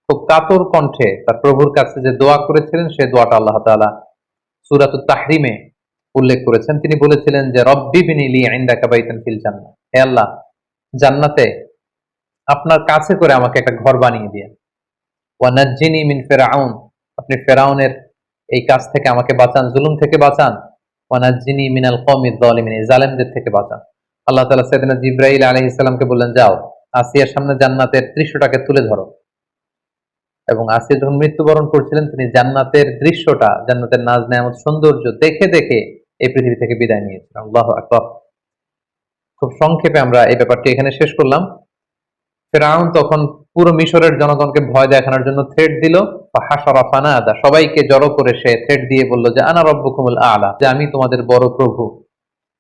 খুব কাতর কণ্ঠে তার প্রভুর কাছে যে দোয়া করেছিলেন সে দোয়াটা আল্লাহ তাআলা সূরাতুত তাহরিমে উল্লেখ করেছেন। তিনি বলেছিলেন যে রব্বি বিনি লি ইনদাকা বাইতান ফিল জান্নাহ, হে আল্লাহ জান্নাতে আপনার কাছে করে আমাকে একটা ঘর বানিয়ে দিয়েন। ওয়া নাজ্জিনি মিন ফিরআউন, আপনি ফেরাউনের এই কাজ থেকে আমাকে বাঁচান, জুলুম থেকে বাঁচান। ওয়া নাজ্জিনি মিনাল কওমিজ যালিমিন, জালেমদের থেকে বাঁচান। আল্লাহ তাআলা সাইয়েদনা জিবরাইল আলাইহিস সালামকে বললেন, যাও আসিয়ার সামনে জান্নাতের দৃশ্যটাকে তুলে ধরো। এবং আসিয়া যখন মৃত্যুবরণ করছিলেন তিনি জান্নাতের দৃশ্যটা, জান্নাতের নাজ নেয়ামত সৌন্দর্য দেখে দেখে এই পৃথিবী থেকে বিদায় নিয়েছিলেন। আল্লাহু আকবার। খুব সংক্ষেপে আমরা এই ব্যাপারটি এখানে শেষ করলাম। ফেরাউন তখন পুরো মিশরের জনগণকে ভয় দেখানোর জন্য থ্রেট দিল, ফাহাশারা ফানাদা, সবাইকে জড়ো করে সে থ্রেট দিয়ে বলল যে আনা রব্বুকুমুল আ'লা, যে আমি তোমাদের বড় প্রভু।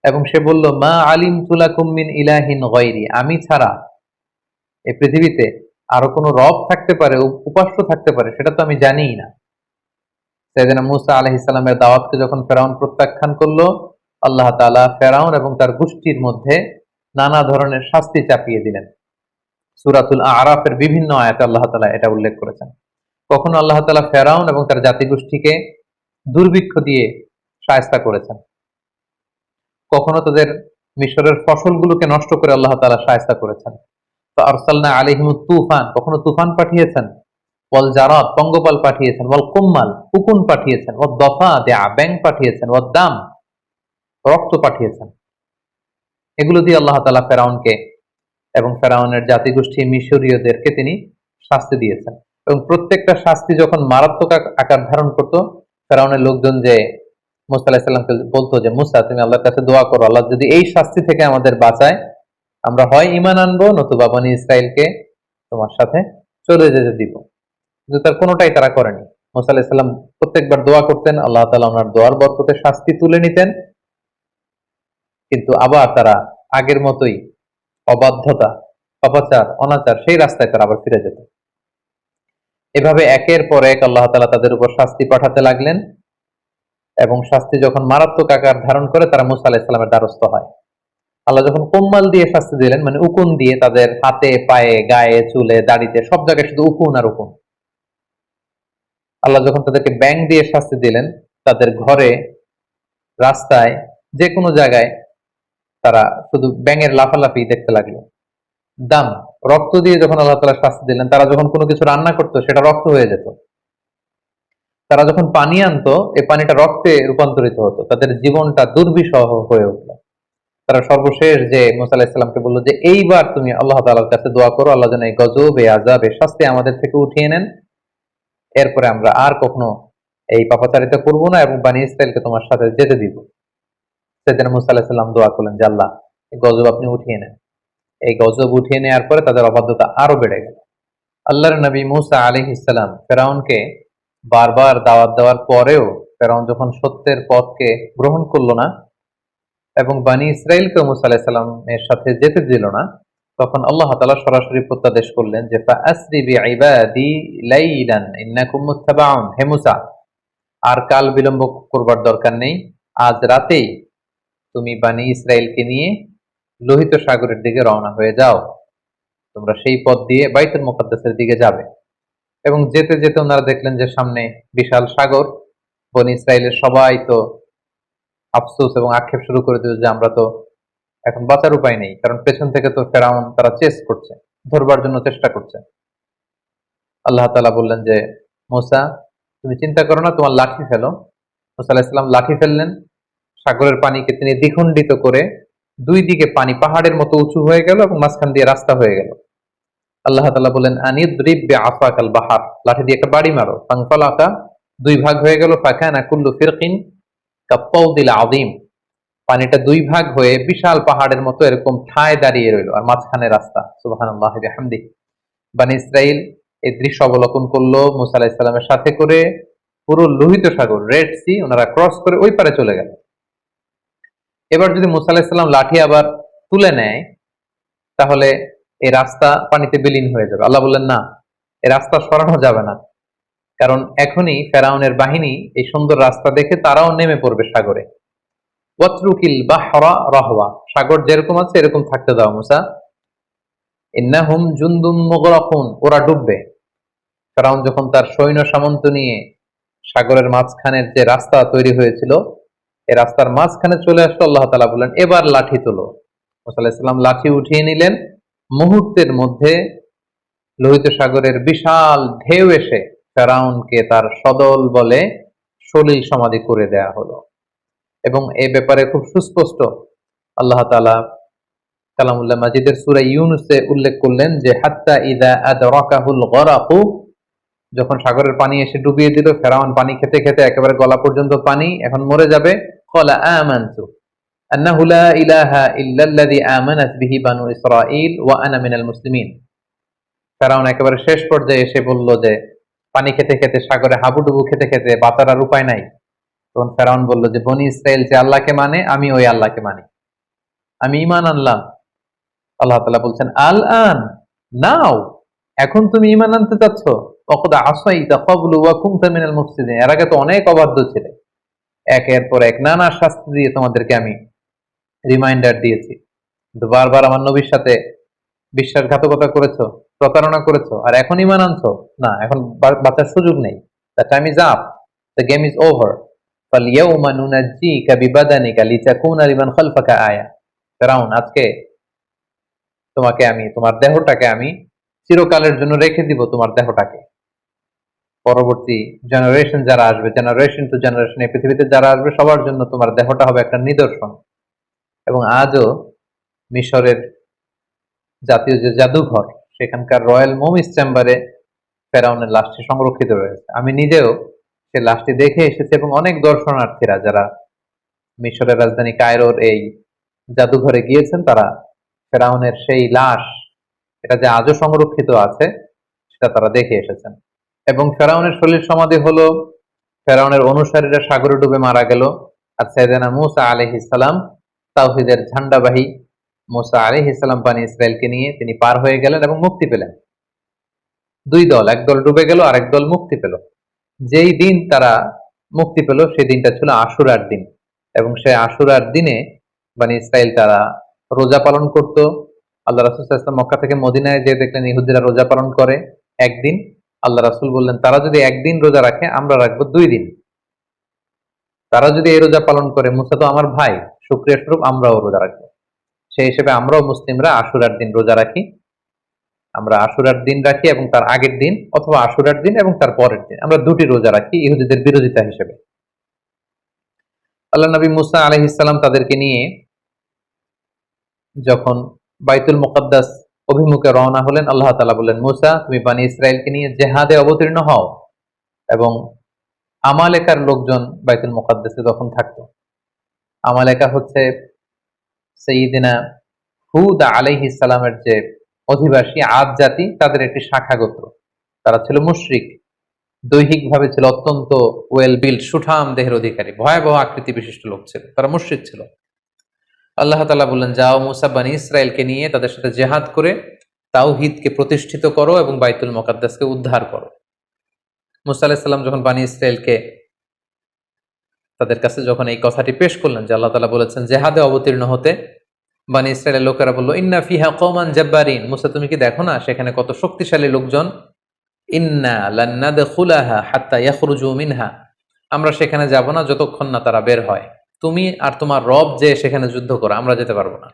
এবং সে বলল মা আলিমতু লাকুম মিন ইলাহিন গায়রি, আমি ছাড়া এই পৃথিবীতে আরো কোনো রব থাকতে পারে, উপাস্য থাকতে পারে, সেটা তো আমি জানিই না। সাইয়েদনা মূসা আলাইহিস সালামের দাওয়াতকে যখন ফেরাউন প্রত্যাখ্যান করলো, আল্লাহ তাআলা ফেরাউন এবং তার গোষ্ঠীর মধ্যে নানা ধরনের শাস্তি চাপিয়ে দিলেন। সূরাতুল আ'রাফের বিভিন্ন আয়াতে আল্লাহ তাআলা এটা উল্লেখ করেছেন। কখনো আল্লাহ তাআলা ফেরাউন এবং তার জাতিগোষ্ঠীকে দুর্ভিক্ষ দিয়ে শায়েস্তা করেছেন, কখনো তাদের মিশরের ফসলগুলোকে নষ্ট করে আল্লাহ তাআলা শায়েস্তা করেছেন। আরসালনা আলাইহিমুত তুফান, কখনো তুফান পাঠিয়েছেন, ওয়াল জারাদ পঙ্গপাল পাঠিয়েছেন, ওয়াল কুম্মাল উকুন পাঠিয়েছেন, ওয়াদ দাফাদিআ ব্যাঙ পাঠিয়েছেন, ওয়াদ দাম রক্ত পাঠিয়েছেন। এগুলো দিয়ে আল্লাহ তাআলা ফেরাউনকে এবং ফেরাউনের জাতিগোষ্ঠী মিশরীয়দেরকে তিনি শাস্তি দিয়েছেন। এবং প্রত্যেকটা শাস্তি যখন মারাত্মক আকার ধারণ করত, ফেরাউনের লোকজন যে মুসা আলাইহিস সালামকে বলতো যে মুসা তুমি আল্লাহর কাছে দোয়া করো, আল্লাহ যদি এই শাস্তি থেকে আমাদের বাঁচায়, আমরা হয় ঈমান আনবো নতুবা বনী ইসরাইলকে তোমার সাথে চলে যেতে দিব। কিন্তু তার কোনোটাই তারা করেনি। মুসা আলাইহিস সালাম প্রত্যেকবার দোয়া করতেন, আল্লাহ তাআলা ওনার দোয়ার বরকতে শাস্তি তুলে নিতেন, কিন্তু আবার তারা আগের মতোই অবাধ্যতা, পাপাচার, অনাচার সেই রাস্তায় তারা আবার ফিরে যেত। এভাবে একের পর এক আল্লাহ তাআলা তাদের উপর শাস্তি পাঠাতে লাগলেন এবং শাস্তি যখন মারাত্মক আকার ধারণ করে তারা মুসা আলাইহিস সালামের দ্বারস্থ হয়। আল্লাহ যখন কোম্মাল দিয়ে শাস্তি দিলেন, মানে উকুন দিয়ে, তাদের হাতে পায়ে গায়ে চুলে দাড়িতে সব জায়গায় শুধু উকুন আর উকুন। আল্লাহ যখন তাদেরকে ব্যাঙ দিয়ে শাস্তি দিলেন, তাদের ঘরে, রাস্তায়, যে কোনো জায়গায় তারা শুধু ব্যাঙের লাফালাফি দেখতে লাগলো। দাম রক্ত দিয়ে যখন আল্লাহ তাআলা শাস্তি দিলেন, তারা যখন কোনো কিছু রান্না করতো সেটা রক্ত হয়ে যেত। তারা যখন পানি আনতো এই পানিটা রক্তে রূপান্তরিত হতো। তাদের জীবনটা দুর্বিষহ হয়ে উঠল। তারা সর্বশেষ যে মুসা আলাইহিস সালামকে বলল যে এইবার তুমি আল্লাহ তাআলার কাছে দোয়া করো, আল্লাহ যেন এই গজব, এই আযাব, এই শাস্তি আমাদের থেকে উঠিয়ে নেন, এরপরে আমরা আর কখনো এই পাপাচারিতা করবো না এবং বনী ইসরাইলকে তোমার সাথে যেতে দিব। সেদিন মুসা আলাইহিস সালাম দোয়া করলেন যে আল্লাহ এই গজব আপনি উঠিয়ে নেন। এই গজব উঠিয়ে নেওয়ার পরে তাদের অবাধ্যতা আরো বেড়ে গেল। আল্লাহর নবী মুসা আলাইহিস সালাম ফেরাউনকে বারবার দাওয়াত দেওয়ার পরেও ফেরাউন যখন সত্যের পথকে গ্রহণ করলো না এবং বনী ইসরাইলকে মুসা আলাইহিস সালামের সাথে যেতে দিল না, তখন আল্লাহ তাআলা সরাসরি প্রত্যাদেশ করলেন যে ফাআসরি বিইবাদি লাইলান ইন্নাকুম মুত্তাবাউন, হে মুসা আর কাল বিলম্ব করবার দরকার নেই, আজ রাতেই তুমি বনী ইসরাইলকে নিয়ে লোহিত সাগরের দিকে রওনা হয়ে যাও, তোমরা সেই পথ দিয়ে বাইতুল মুকাদ্দাসের দিকে যাবে। এবং যেতে যেতে ওনারা দেখলেন যে সামনে বিশাল সাগর। বনী ইসরাইলের সবাই তো আফসোস এবং আক্ষেপ শুরু করে দিল যে আমরা তো এখন বাঁচার উপায় নেই, কারণ পেছন থেকে তো ফেরাউন তারা চেস করছে, ধরবার জন্য চেষ্টা করছে। আল্লাহ তাআলা বললেন যে মুসা, তুমি চিন্তা করো না, তোমার লাঠি ফেলো। মুসা আলাইহিস সালাম লাঠি ফেললেন, সাগরের পানিকে তিনি দ্বিখণ্ডিত করে দুই দিকে পানি পাহাড়ের মতো উঁচু হয়ে গেল এবং মাঝখান দিয়ে রাস্তা হয়ে গেল। আল্লাহ তাআলা বলেন আনিদ্রিব বিআসাকাল বাহার, লাঠি দিয়ে একটা বাড়ি মারো। ফানফালাকা, দুই ভাগ হয়ে গেল। ফাকানা কুল্লু ফিরকিন কাত্তাউদিল আযীম, পানিটা দুই ভাগ হয়ে বিশাল পাহাড়ের মতো এরকম ঠায় দাঁড়িয়ে রইল, আর মাঝখানে রাস্তা। সুবহানাল্লাহি ওয়া বিহামদিহি। বনী ইসরাইল এই দৃশ্য অবলোকন করলো মুসা আলাইহিস সালামের সাথে করে, পুরো লোহিত সাগর, রেড সি ওনারা ক্রস করে ওই পারে চলে গেল। এবার যদি মুসা আলাইহিস সালাম লাঠি আবার তুলে নেয়, তাহলে এই রাস্তা পানিতে বিলীন হয়ে যাবে। আল্লাহ বললেন না, এই রাস্তা সরানো যাবে না, কারণ এখনই ফেরাউনের বাহিনী এই সুন্দর রাস্তা দেখে তারাও নেমে পড়বে সাগরে। ওয়াতরুকিল বাহরা রাহওয়া, সাগর যেরকম আছে এরকম থাকতে দাও মুসা। ইন্নাহুম জুনদুম মুগরাকুন, ওরা ডুববে। ফেরাউন যখন তার সৈন্য সামন্ত নিয়ে সাগরের মাঝখানের যে রাস্তা তৈরি হয়েছিল, এই রাস্তার মাঝখানে চলে আসলো, আল্লাহ তাআলা বললেন এবার লাঠি তোলো। মুসা আলাইহিস সালাম লাঠি উঠিয়ে নিলেন। মুহূর্তের মধ্যে লোহিত সাগরের বিশাল ঢেউ এসে ফেরাউনকে তার সদল বলে সলিল সমাধি করে দেয়া হলো। এবং এ ব্যাপারে খুব সুস্পষ্ট আল্লাহ তাআলা কালামুল্লাহ মাজিদের সূরা ইউনূসে উল্লেখ করলেন যে হাত্তা ইযা আদরাকাহুল গরাকু, যখন সাগরের পানি এসে ডুবিয়ে দিল, ফেরাউন পানি খেতে খেতে একেবারে গলা পর্যন্ত পানি, এখন মরে যাবে। ক্বালা আমানতু আন্নাহু লা ইলাহা ইল্লাল্লাযী আমানাত বিহি বানু ইসরাঈল ওয়া আনা মিনাল মুসলিমিন। ফেরাউন একেবারে শেষ পর্যায়ে এসে বলল যে, পানি খেতে খেতে, সাগরে হাবুডুবু খেতে খেতে বাঁচার আর উপায় নাই। তখন ফেরাউন বলল যে বনী ইসরাইল যে আল্লাহকে মানে, আমি ওই আল্লাহকে মানি, আমি ঈমান আনলাম। আল্লাহ তাআলা বলছেন আল আন, নাও, এখন তুমি ঈমান আনতে চাচ্ছ। ওয়াকাদ আসাইতা ক্বাবলু ওয়া কুনতা মিনাল মুফসিদিন, এর আগে তো অনেক অবাধ্য ছিলে, একের পর এক নানা শাস্তি দিয়ে তোমাদেরকে আমি রিমাইন্ডার দিয়েছি, কিন্তু বারবার আমার নবীর সাথে বিশ্বাসঘাতকতা করেছো, প্রতারণা করেছো, আর এখন ঈমান আনছো না, এখন বাঁচার সুযোগ নেই। The time is up, the game is over. ফালইয়াউমা নুনাজ্জিকা বিবাদানিকা লিতাকুনা লিমান খালফাকা আয়া। ফেরাউন, আজকে তোমাকে আমি, তোমার দেহটাকে আমি চিরকালের জন্য রেখে দিব, তোমার দেহটাকে। পরবর্তী জেনারেশন যারা আসবে, জেনারেশন টু জেনারেশন এই পৃথিবীতে যারা আসবে, সবার জন্য তোমার দেহটা হবে একটা নিদর্শন। এবং আজও মিশরের জাতীয় যে জাদুঘর, সেখানকার রয়্যাল মুমিস চেম্বারে ফেরাউনের লাশটি সংরক্ষিত রয়েছে। আমি নিজেও সে লাশটি দেখে এসেছি, এবং অনেক দর্শনার্থীরা যারা মিশরের রাজধানী কায়রোর এই জাদুঘরে গিয়েছেন, তারা ফেরাউনের সেই লাশ, এটা যে আজও সংরক্ষিত আছে, সেটা তারা দেখে এসেছেন। এবং ফেরাউনের সলিল সমাধি হলো, ফেরাউনের অনুসারীরা সাগরে ডুবে মারা গেল, আর সাইয়েদনা মূসা আলাইহিস সালাম তাওহীদের ঝান্ডাবাহী মূসা আলাইহিস সালাম বনী ইসরাইলকে নিয়ে তিনি পার হয়ে গেলেন এবং মুক্তি পেলেন। দুই দল, এক দল ডুবে গেল আর এক দল মুক্তি পেল। যেই দিন তারা মুক্তি পেল সেই দিনটা ছিল আশুরার দিন, এবং সেই আশুরার দিনে বনী ইসরাইল তারা রোজা পালন করত। আল্লাহ রাসূল সাল্লাল্লাহু আলাইহি ওয়াসাল্লাম মক্কা থেকে মদিনায় যেয়ে দেখলেন ইহুদিরা রোজা পালন করে একদিন। আল্লাহ রাসূল বললেন, তারা যদি একদিন রোজা রাখে, আমরা রাখবো 2 দিন। তারা যদি এই রোজা পালন করে, মুসা তো আমার ভাই, শুকরিয়া স্বরূপ আমরাও রোজা রাখবো। সেই হিসেবে আমরাও মুসলিমরা আশুরার দিন রোজা রাখি। আমরা আশুরার দিন রাখি এবং তার আগের দিন, অথবা আশুরার দিন এবং তার পরের দিন, আমরা 2টি রোজা রাখি ইহুদিদের বিরোধিতা হিসেবে। আল্লাহ নবী মুসা আলাইহিস সালাম তাদেরকে নিয়ে যখন বাইতুল মুকাদ্দাস অভিমুখে রওনা হলেন, আল্লাহ তাআলা বললেন, মুসা, তুমি বনী ইসরাইলকে নিয়ে জিহাদে অবতীর্ণ হও। এবং আমালেকার লোকজন বাইতুল মুকাদ্দাসে তখন থাকতো। আমালেকা হচ্ছে সাইয়্যিদিনা হুদ আলাইহিস সালামের যে অধিবাসী আদ জাতি, তাদের একটি শাখা গোত্র। তারা ছিল মুশরিক, দৈহিকভাবে ছিল অত্যন্ত ওয়েল বিল্ড, সুঠাম দেহের অধিকারী, ভয়াবহ আকৃতি বিশিষ্ট লোক ছিল, তারা মুশরিক ছিল। আল্লাহ তাআলা বললেন, যাও মুসা বনী ইসরাইলকে নিয়ে তাদের সাথে জিহাদ করে তাওহীদকে প্রতিষ্ঠিত করো এবং বাইতুল মুকাদ্দাসকে উদ্ধার করো। মুসা আলাইহিস সালাম যখন বনী ইসরাইলকে তাদের কাছে যখন এই কথাটি পেশ করলেন যে আল্লাহ তাআলা বলেছেন জিহাদে অবতীর্ণ হতে, বনী ইসরাইলের লোকেরা বলল, ইন্না ফিহা কওমান জাব্বারিন, মুসা তুমি কি দেখো না সেখানে কত শক্তিশালী লোকজন। ইন্না লান নাদখুলাহা হাত্তা ইয়াখরুজু মিনহা, আমরা সেখানে যাব না যতক্ষণ না তারা বের হয়। তুমি আর তোমার রব যে সেখানে যুদ্ধ করো, আমরা যেতে পারবো না।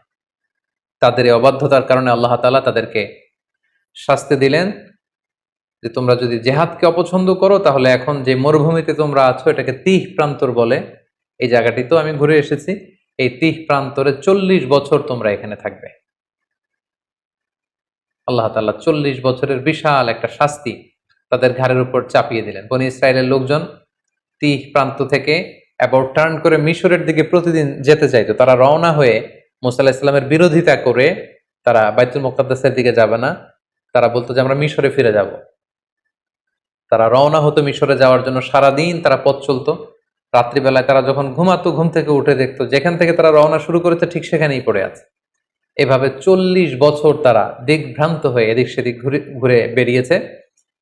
তাদের এই অবাধ্যতার কারণে আল্লাহ তাআলা তাদেরকে শাস্তি দিলেন যে তোমরা যদি জেহাদকে অপছন্দ করো তাহলে এখন যে মরুভূমিতে তোমরা আছো এটাকে তিহ প্রান্তর বলে। এই জায়গাটি তো আমি ঘুরে এসেছি। এই তিহ প্রান্তরে 40 বছর তোমরা এখানে থাকবে। আল্লাহ তাআলা 40 বছরের বিশাল একটা শাস্তি তাদের ঘাড়ের উপর চাপিয়ে দিলেন। বনী ইসরায়েলের লোকজন তিহ প্রান্ত থেকে অ্যাবাউট টার্ন করে মিশরের দিকে প্রতিদিন যেতে চাইতো। তারা রওনা হয়ে মুসা আলাইহিস সালামের বিরোধিতা করে তারা বাইতুল মুকাদ্দাসের দিকে যাবে না, তারা বলতো যে আমরা মিশরে ফিরে যাব। তারা রওনা হতো মিশরে যাওয়ার জন্য, সারাদিন তারা পথ চলতো। রাত্রিবেলায় তারা যখন ঘুমাতো, ঘুম থেকে উঠে দেখতো যেখান থেকে তারা রওনা শুরু করেছে ঠিক সেখানেই পড়ে আছে। এভাবে 40 বছর তারা দিকভ্রান্ত হয়ে এদিক সেদিক ঘুরে ঘুরে বেরিয়েছে,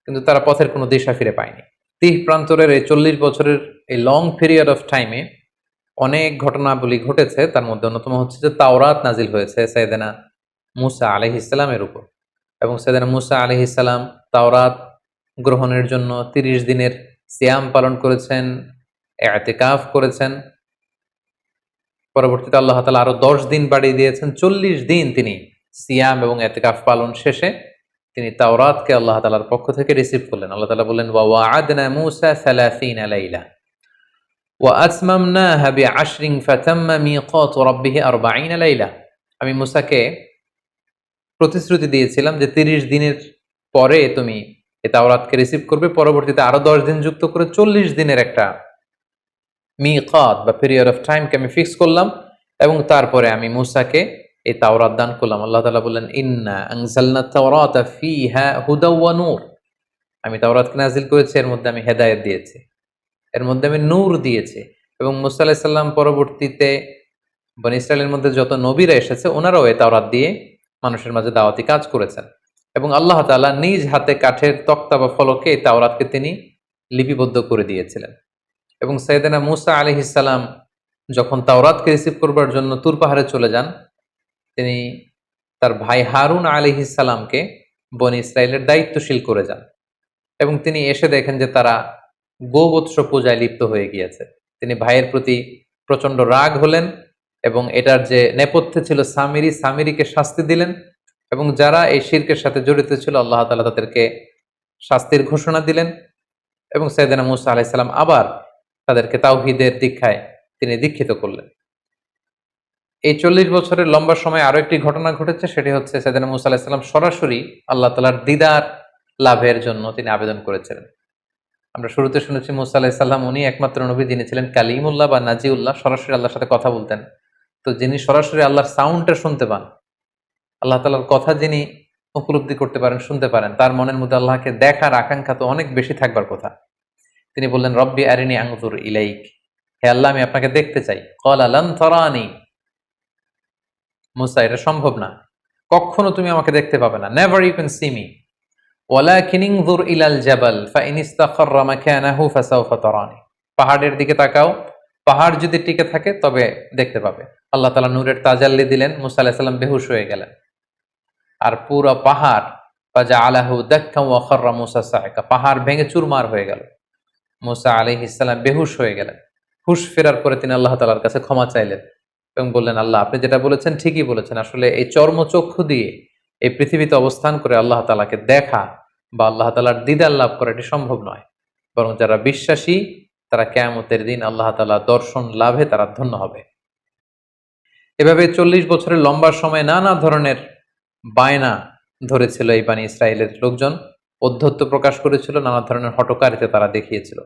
কিন্তু তারা পথের কোনো দিশা ফিরে পায়নি। তিহ প্রান্তরের এই 40 বছরের এই লং পিরিয়ড অফ টাইমে অনেক ঘটনাবলী ঘটেছে। তার মধ্যে অন্যতম হচ্ছে যে তাওরাত নাজিল হয়েছে সাইয়েদেনা মুসা আলাইহিস সালামের উপর, এবং সাইয়েদেনা মুসা আলাইহিস সালাম তাওরাত গ্রহণের জন্য 30 দিনের সিয়াম পালন করেছেন, ইতিকাফ করেছেন। পরবর্তীতে আল্লাহ তাআলা আরো 10 দিন বাড়িয়ে দিয়েছেন। 40 দিন তিনি সিয়াম এবং ইতিকাফ পালন শেষে তিনি তাওরাতকে আল্লাহ তাআলার পক্ষ থেকে রিসিভ করলেন। আল্লাহ তাআলা বললেন ওয়া ওয়া'আদনা মূসা 30 লাইলা ওয়া আতমামনাহা বি'আশরিন ফাতাম্মা মিকাতু রাব্বিহি 40 লাইলা। আমি মুসাকে প্রতিশ্রুতি দিয়েছিলাম যে 30 দিনের পরে তুমি এই তাওরাতকে রিসিভ করবে, পরবর্তীতে আরো 10 দিন যুক্ত করে 40 দিনের একটা মিকাত বা পিরিয়ড অফ টাইমকে আমি ফিক্স করলাম, এবং তারপরে আমি মুসাকে এই তাওরাত দান করলাম। আল্লাহ তাআলা বললেন ইন্না আনজালনা তাওরাতা ফিহা হুদা ওয়া নূর। আমি তাওরাতকে নাজিল করেছি, এর মধ্যে আমি হেদায়েত দিয়েছি, এর মধ্যে আমি নূর দিয়েছি। এবং মুসা আলাইহিস সালাম পরবর্তীতে বনী ইসরায়েলের মধ্যে যত নবীরা এসেছে ওনারাও এই তাওরাত দিয়ে মানুষের মাঝে দাওয়াতি কাজ করেছেন। এবং আল্লাহ তাআলা নিজ হাতে কাঠের তক্তা বা ফলকে এই তাওরাতকে তিনি লিপিবদ্ধ করে দিয়েছিলেন। এবং সাইয়েদেনা মুসা আলাইহিস সালাম যখন তাওরাতকে রিসিভ করবার জন্য তুর পাহাড়ে চলে যান, তিনি তার ভাই হারুন আলাইহিস সালামকে বনী ইসরায়েলের দায়িত্বশীল করে যান, এবং তিনি এসে দেখেন যে তারা গোবৎস পূজায় লিপ্ত হয়ে গিয়েছে। তিনি ভাইয়ের প্রতি প্রচন্ড রাগ হলেন, এবং এটার যে নেপথ্যে ছিল সামিরিকে শাস্তি দিলেন, এবং যারা এই শিরকের সাথে জড়িত ছিল আল্লাহ তাআলা তাদেরকে শাস্তির ঘোষণা দিলেন। এবং সাইয়েদেনা মুসা আলাইহিস সালাম আবার তাদেরকে তাওহীদের দীক্ষায় তিনি দীক্ষিত করলেন। এই 40 বছরের লম্বা সময় আরো একটি ঘটনা ঘটেছে, সেটি হচ্ছে সাইয়েদেনা মুসা আলাইহিস সালাম সরাসরি আল্লাহ তাআলার দিদার লাভের জন্য তিনি আবেদন করেছিলেন। আমরা শুরুতে শুনেছি মুসা আলাইহিস সালাম উনি একমাত্র নবী যিনি ছিলেন কালিমুল্লাহ বা নাজিউল্লাহ, সরাসরি আল্লাহর সাথে কথা বলতেন। তো যিনি সরাসরি আল্লাহর সাউন্ডটা শুনতে পান, আল্লাহ তাআলার কথা যিনি উপলব্ধি করতে পারেন, শুনতে পারেন, তার মনের মধ্যে আল্লাহকে দেখার আকাঙ্ক্ষা তো অনেক বেশি থাকবার কথা। তিনি বললেন রব্বি আরিনি আনজুর ইলাইক, হে আল্লাহ আমি আপনাকে দেখতে চাই। ক্বালা লান তারানি, মুসা এটা সম্ভব না, কখনো তুমি আমাকে দেখতে পাবে না, never you can see me. ওয়ালাকিন ইনজুর ইলাল জাবাল ফাইন ইসতাকাররা মাকানাহু ফাসাউফা তারানি, পাহাড়ের দিকে তাকাও, পাহাড় যদি টিকে থাকে তবে দেখতে পাবে। আল্লাহ তাআলা নূরের তাজাল্লি দিলেন, মুসা আলাইহিস সালাম বেহুশ হয়ে গেলেন, আর পুরো পাহাড় ফাজআলাহু দাক্কান ওয়া খাররা মুসা সাইকা, পাহাড় ভেঙে চুরমার হয়ে গেল। মুসা আলাইহিস সালাম বেহুশ হয়ে গেলেন। হুশ ফেরার পরে তিনি আল্লাহ তাআলার কাছে ক্ষমা চাইলেন এবং বললেন আল্লাহ আপনি যেটা বলেছেন ঠিকই বলেছেন, আসলে এই চর্মচক্ষু দিয়ে এই পৃথিবীতে অবস্থান করে আল্লাহ তাআলাকে দেখা বা আল্লাহ তাআলার দিদার লাভ করা এটি সম্ভব নয়, বরং যারা বিশ্বাসী তারা কিয়ামতের দিন আল্লাহ তাআলার দর্শন লাভে তারা ধন্য হবে। এভাবে 40 বছরের লম্বা সময় নানা ধরনের বায়না ধরেছিল এই বানী ইসরায়েলের লোকজন, অধ্যত্ব প্রকাশ করেছিল, নানা ধরনের হঠকারিতা তারা দেখিয়েছিল।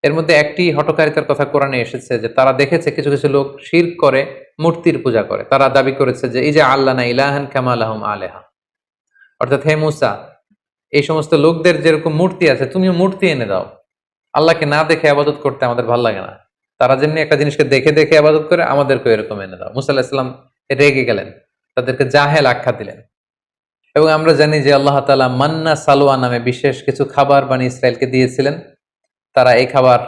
এর মধ্যে একটি হঠকারিতার কথা কোরআনে এসেছে যে তারা দেখেছে কিছু কিছু লোক শিরক করে, মূর্তির পূজা করে। তারা দাবি করেছে যে এই যে আল্লানা ইলাহান কামা লাহুম আলেহা, অর্থাৎ হে মুসা এই সমস্ত লোকদের যেরকম মূর্তি আছে তুমিও মূর্তি এনে দাও, আল্লাহকে না দেখে আবাদত করতে আমাদের ভালো লাগে না, তারা যেমনি একটা জিনিসকে দেখে দেখে আবাদত করে আমাদেরকে এরকম এনে দাও। মুসা আলাইহিস সালাম রেগে গেলেন, তাদেরকে জাহেল আখ্যা দিলেন। এবং আমরা জানি যে আল্লাহ তাআলা মান্না সালোয়া নামে বিশেষ কিছু খাবার বানী ইসরায়েলকে দিয়েছিলেন। তারা এই খাবার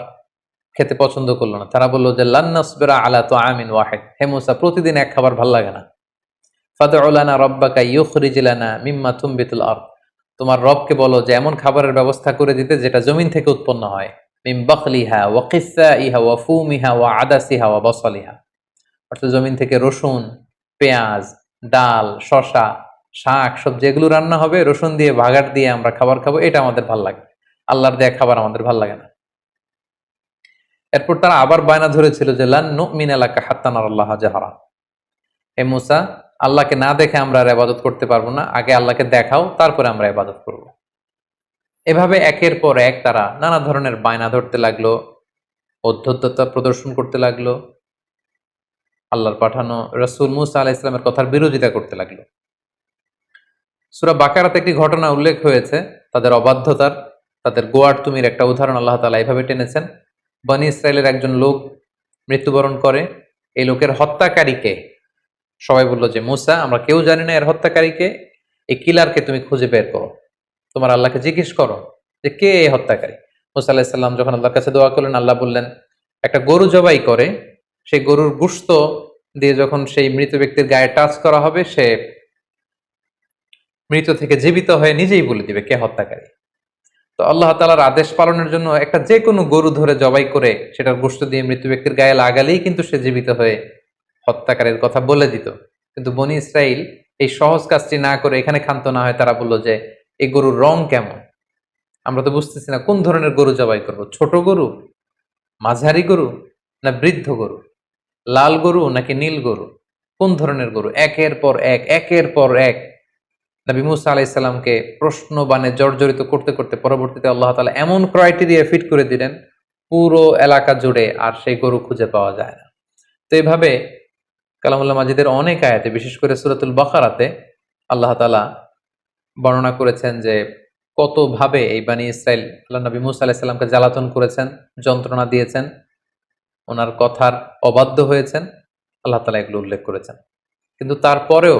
খেতে পছন্দ করলো না, তারা বললো যে লান নাসবিরা আলা তুআমিন ওয়াহিদ, হে মুসা প্রতিদিন এক খাবার ভাল লাগে না, ফাদউ লানা রাব্বাকা ইউখরিজ লানা মিম্মা তুমবিতুল আরদ, তোমার রবকে বলো যে এমন খাবারের ব্যবস্থা করে দিতে যেটা জমিন থেকে উৎপন্ন হয়, মিন বাকলিহা ওয়া কিসাইহা ওয়া ফুমিহা ওয়া আদাসিহা ওয়া বাসালিহা, অর্থাৎ জমিন থেকে রসুন, পেঁয়াজ, ডাল, শশা, শাক সবজি এগুলো রান্না হবে, রসুন দিয়ে ভাগার দিয়ে আমরা খাবার খাবো, এটা আমাদের ভাল লাগে। আল্লাহর দেয়া খাবার আমাদের ভাল লাগে না। এরপর তারা আবার বায়না ধরেছিল যে লান নুমিনা লাকা হাত্তা নারাল্লাহ জাহরা, হে মুসা, আল্লাহকে না দেখে আমরা আর ইবাদত করতে পারবো না, আগে আল্লাহকে দেখাও, তারপরে আমরা ইবাদত করব। এভাবে একের পর এক তারা নানা ধরনের বায়না ধরতে লাগলো, অধ্যত্ততা প্রদর্শন করতে লাগলো, আল্লাহর পাঠানো রাসূল মুসা আলাইহিস সালামের কথার বিরোধিতা করতে লাগলো। সূরা বাকারাতে একটি ঘটনা উল্লেখ হয়েছে তাদের অবাধ্যতার, তাদের গোয়ার্তুমির একটা উদাহরণ আল্লাহ তাআলা এভাবে টেনেছেন। বনী ইসরায়েলের একজন লোক মৃত্যুবরণ করে, এই লোকের হত্যাকারীকে সবাই বলল যে মুসা, আমরা কেউ জানি না এর হত্যাকারীকে, এই কিলারকে তুমি খুঁজে বের করো, তোমার আল্লাহকে জিজ্ঞেস করো যে কে এই হত্যাকারী। মুসা আলাইহিস সালাম যখন আল্লাহর কাছে দোয়া করলেন, আল্লাহ বললেন একটা গরু জবাই করে সেই গরুর গোশত দিয়ে যখন সেই মৃত ব্যক্তির গায়ে টাচ করা হবে, সে মৃত থেকে জীবিত হয়ে নিজেই বলে দিবে কে হত্যাকারী। তো আল্লাহ তাআলার আদেশ পালনের জন্য একটা যে কোনো গরু ধরে জবাই করে সেটার গোশত দিয়ে মৃত ব্যক্তির গায়ে লাগালেই কিন্তু সে জীবিত হয়ে হত্যাকারীর কথা বলে দিত। কিন্তু বনী ইসরাইল এই সহজ কাজটি না করে এখানে ক্ষান্ত না হয় তারা বলল যে এই গরুর রং কেমন, আমরা তো বুঝতেছি না কোন ধরনের গরু জবাই করব, ছোট গরু, মাঝারি গরু, না বৃদ্ধ গরু, লাল গরু নাকি নীল গরু, কোন ধরনের গরু। একের পর এক নবী মুসা আলাইহিস সালামকে প্রশ্ন বানে জর্জরিত করতে করতে পরবর্তীতে আল্লাহ তাআলা এমন ক্রাইটেরিয়া ফিট করে দিলেন পুরো এলাকা জুড়ে আর সেই গরু খুঁজে পাওয়া যায় না। তো এইভাবে কালামুল্লাহ মাজিদের অনেক আয়াতে, বিশেষ করে সূরাতুল বাকারাতে আল্লাহ তাআলা বর্ণনা করেছেন যে কত ভাবে এই বানী ইসরাইল আল্লাহ নবী মুসা আলাইহিস সালামকে জ্বালাতন করেছেন, যন্ত্রণা দিয়েছেন, ওনার কথার অবাধ্য হয়েছেন, আল্লাহ তাআলা এগুলো উল্লেখ করেছেন। কিন্তু তারপরেও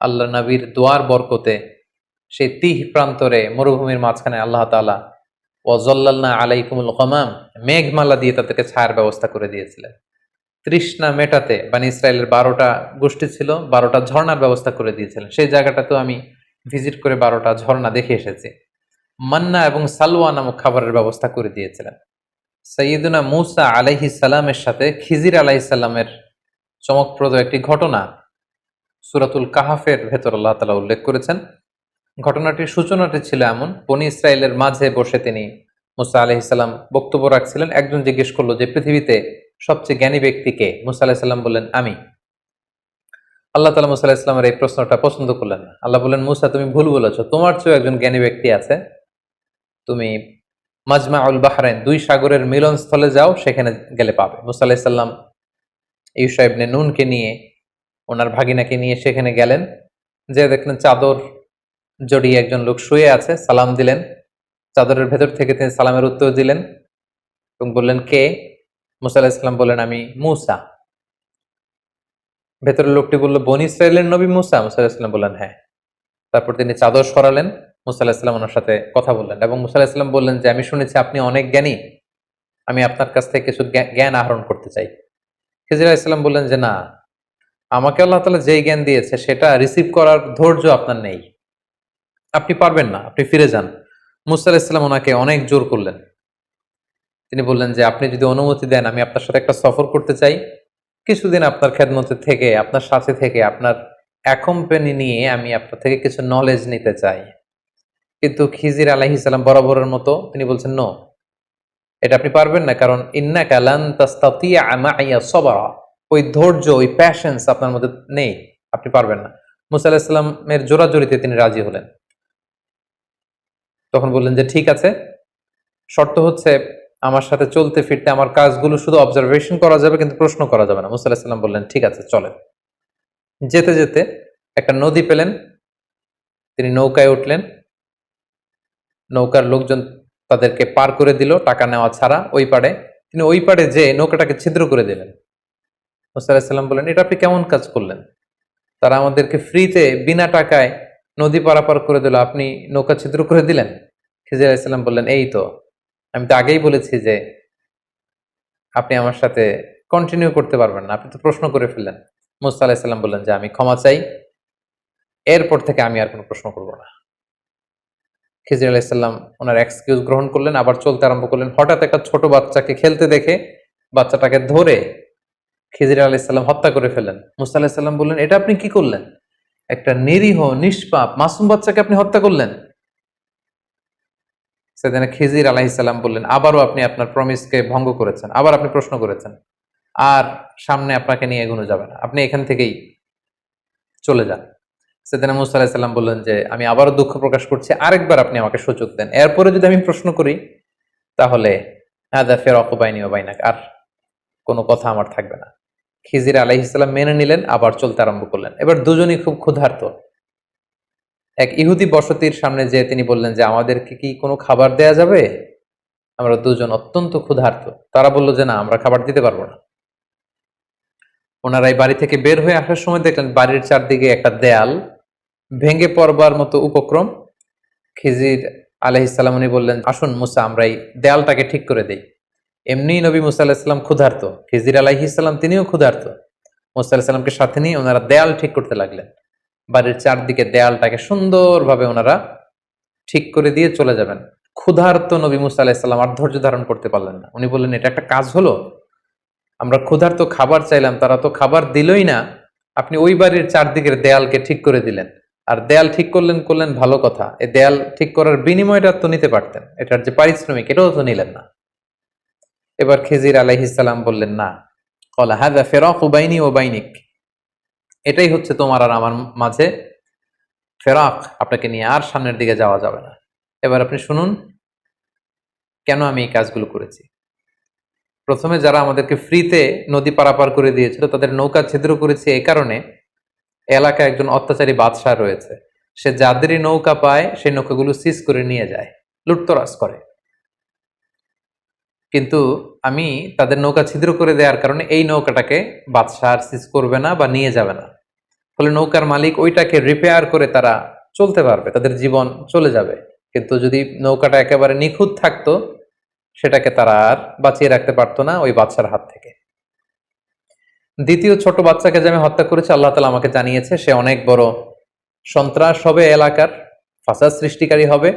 আল্লাহ নবীর দোয়ার বরকতে সেই তিহ প্রান্তরে মরুভূমির মাঝখানে আল্লাহ তাআলা ওয়াজাল্লালনা আলাইকুমুল গমাম, মেঘমালা দিয়ে তাদেরকে ছায়ার ব্যবস্থা করে দিয়েছিলেন। তৃষ্ণা মেটাতে বানী ইসরায়েলের 12টা গোষ্ঠী ছিল, 12টা ঝর্ণার ব্যবস্থা করে দিয়েছিলেন। সেই জায়গাটাতেও আমি ভিজিট করে 12টা ঝর্ণা দেখে এসেছি। মান্না এবং সালওয়া নামক খাবারের ব্যবস্থা করে দিয়েছিলেন। সাইয়্যিদুনা মূসা আলাইহিস সালামের সাথে খিজির আলাইহিস সালামের চমকপ্রদ একটি ঘটনা সূরাতুল কাহাফের ভেতর আল্লাহ তাআলা উল্লেখ করেছেন। ঘটনাটির সূচনাটি ছিল এমন, বনী ইসরায়েলের মাঝে বসে তিনি মুসা আলাইহিস সালাম বক্তব্য রাখছিলেন। একজন জিজ্ঞেস করলো যে পৃথিবীতে সবচেয়ে জ্ঞানী ব্যক্তি কে? মুসা আলাইহিস সালাম বললেন আমি। আল্লাহ তাআলা মুসা আলাইহিস সালামের এই প্রশ্নটা পছন্দ করলেন না। আল্লাহ বললেন, মুসা তুমি ভুল বলেছো, তোমার চেয়েও একজন জ্ঞানী ব্যক্তি আছে, তুমি মাজমাউল বাহরাইন, দুই সাগরের মিলনস্থলে যাও, সেখানে গেলে পাবে। মুসা আলাইহিস সালাম ইউশা ইবনে নুনকে নিয়ে, ওনার ভাগিনাকে নিয়ে সেখানে গেলেন, যে দেখলেন চাদর জড়িয়ে একজন লোক শুয়ে আছে, সালাম দিলেন, চাদরের ভেতর থেকে তিনি সালামের উত্তর দিলেন এবং বললেন কে? মুসা আলাইহিস সালাম বললেন আমি মূসা। ভেতরের লোকটি বলল বনী ইসরাইলের নবী মূসা? মুসা আলাইহিস সালাম বললেন হ্যাঁ। তারপর তিনি চাদর সরালেন, মুসা আলাইহিস সালাম ওনার সাথে কথা বললেন এবং মুসা আলাইহিস সালাম বললেন যে আমি শুনেছি আপনি অনেক জ্ঞানী, আমি আপনার কাছ থেকে কিছু জ্ঞান আহরণ করতে চাই। খিজির আলাইহিস সালাম বললেন যে না, আমাকে আল্লাহ তাআলা যেই জ্ঞান দিয়েছে সেটা রিসিভ করার ধৈর্য আপনার নেই, আপনি পারবেন না, আপনি ফিরে যান। মুসা আলাইহিস সালাম ওনাকে অনেক জোর করলেন। তিনি বললেন যে আপনি যদি অনুমতি দেন আমি আপনার সাথে একটা সফর করতে চাই, কিছুদিন আপনার খেদমতে থেকে, আপনার সাথে থেকে, আপনার অ্যাকম্পানি নিয়ে আমি আপনার থেকে কিছু নলেজ নিতে চাই। কিন্তু খিজির আলাইহিস সালাম বরাবরের মতো তিনি বলছেন নো, এটা আপনি পারবেন না, কারণ ইন্নাকা লান তাস্তাতিয়া মাইয়া সবরা, ওই ধৈর্য, ওই প্যাশন্স আপনার মধ্যে নেই, আপনি পারবেন না। মুসা আলাইহিস সালামের জোরাজোরিতে তিনি রাজি হলেন। তখন বললেন যে ঠিক আছে, শর্ত হচ্ছে আমার সাথে চলতে ফিরতে আমার কাজগুলো শুধু অবজারভেশন করা যাবে, কিন্তু প্রশ্ন করা যাবে না। মুসা আলাইহিস সালাম বললেন ঠিক আছে চলেন। যেতে যেতে একটা নদী পেলেন, তিনি নৌকায় উঠলেন, নৌকার লোকজন তাদেরকে পার করে দিল টাকা নেওয়া ছাড়া ওই পাড়ে। তিনি ওই পাড়ে যে নৌকাটাকে ছিদ্র করে দিলেন। মুসা আলাইহিস সালাম বললেন এটা আপনি কেমন কাজ করলেন? তারা আমাদেরকে ফ্রিতে বিনা টাকায় নদী পারাপার করে দিল, আপনি নৌকা ছিদ্র করে দিলেন? খিজির আলাইহিস সালাম বললেন এই তো, আমি তো আগেই বলেছি যে আপনি আমার সাথে কন্টিনিউ করতে পারবেন না, আপনি তো প্রশ্ন করে ফেললেন। মুসা আলাইহিস সালাম বললেন যে আমি ক্ষমা চাই, এরপর থেকে আমি আর কোনো প্রশ্ন করব না। খিজির আলাইহিস সালাম ওনার এক্সকিউজ গ্রহণ করলেন, আবার চলতে আরম্ভ করলেন। হঠাৎ একটা ছোট বাচ্চাকে খেলতে দেখে বাচ্চাটাকে ধরে খিজির আলাইহিস সালাম হত্যা করে ফেললেন। মুসা আলাইহিস সালাম বললেন এটা আপনি কি করলেন? একটা নিরীহ নিষ্পাপ মাসুম বাচ্চাকে আপনি হত্যা করলেন। সেদিন খিজির আলাইহিস সালাম বললেন, আবারও আপনি আপনার প্রমিসকে ভঙ্গ করেছেন, আবার আপনি প্রশ্ন করেছেন, আর সামনে আপনাকে নিয়ে এগোনো যাবে না, আপনি এখান থেকেই চলে যান। সেদিন মুসা আলাইহিস সালাম বললেন যে আমি আবারও দুঃখ প্রকাশ করছি, আরেকবার আপনি আমাকে সুযোগ দেন, এরপরে যদি আমি প্রশ্ন করি তাহলে হাদা ফিরাকু বাইনি ওয়া বাইনাক, আর কোনো কথা আমার থাকবে না। খিজির আলাইহিস সালাম মেনে নিলেন, আবার চলতে আরম্ভ করলেন। এবার দুজনই খুব ক্ষুধার্ত। এক ইহুদি বসতির সামনে যেয়ে তিনি বললেন যে আমাদেরকে কি কোনো খাবার দেয়া যাবে, আমরা দুজন অত্যন্ত ক্ষুধার্ত। তারা বলল যে না, আমরা খাবার দিতে পারবো না। ওনারা এই বাড়ি থেকে বের হয়ে আসার সময় দেখলেন বাড়ির চারদিকে একটা দেয়াল ভেঙে পড়বার মতো উপক্রম। খিজির আলাইহিস সালাম উনি বললেন, আসুন মুসা, আমরা এই দেয়ালটাকে ঠিক করে দেই। এমনি নবী মুসা আলাইহিস সালাম ক্ষুধার্ত, খিজির আলাইহিস সালাম তিনিও ক্ষুধার্ত। মুসা আলাইহিস সালামকে সাথে নিয়ে ওনারা দেয়াল ঠিক করতে লাগলেন। বাড়ির চারদিকে দেয়ালটাকে সুন্দরভাবে ওনারা ঠিক করে দিয়ে চলে যাবেন। ক্ষুধার্ত নবী মুসা আলাইহিস সালাম আর ধৈর্য ধারণ করতে পারলেন না। উনি বললেন, এটা একটা কাজ হলো? আমরা ক্ষুধার্ত খাবার চাইলাম, তারা তো খাবার দিলই না, আপনি ওই বাড়ির চারদিকের দেয়ালকে ঠিক করে দিলেন। আর দেয়াল ঠিক করলেন ভালো কথা, এই দেয়াল ঠিক করার বিনিময়টা তো নিতে পারতেন, এটার যে পারিশ্রমিক এটাও তো নিলেন না। এবার খিজির আলাইহিস সালাম বললেন, না, ক্বালা হাযা ফিরাকু বাইনি ওয়া বাইনিক, এটাই হচ্ছে তোমার আর আমার মাঝে ফেরাক, আপনাকে নিয়ে আর সামনের দিকে যাওয়া যাবে না। এবার আপনি শুনুন কেন আমি এই কাজগুলো করেছি। প্রথমে যারা আমাদেরকে ফ্রিতে নদী পারাপার করে দিয়েছিল তাদের নৌকা ছিদ্র করেছে এই কারণে, এলাকায় একজন অত্যাচারী বাদশাহ রয়েছে, সে যাদেরই নৌকা পায় সেই নৌকাগুলো সিজ করে নিয়ে যায়, লুটতরাজ করে। কিন্তু আমি তাদের নৌকা ছিদ্র করে দেওয়ার কারণে এই নৌকাটাকে বাদশাহ আর সিজ করবে না বা নিয়ে যাবে না। ফলে নৌকার মালিক ওইটাকে রিপেয়ার করে তারা চলতে পারবে, তাদের জীবন চলে যাবে। কিন্তু যদি নৌকাটা একেবারে নিখুঁত থাকতো, সেটাকে তারা আর বাঁচিয়ে রাখতে পারতো না ওই বাদশার হাত থেকে। দ্বিতীয় ছোট বাচ্চাকে যে আমি হত্যা করেছি, আল্লাহ তাআলা আমাকে জানিয়েছে সে অনেক বড় সন্ত্রাস হবে, এলাকার ফাসাদ সৃষ্টিকারী হবে,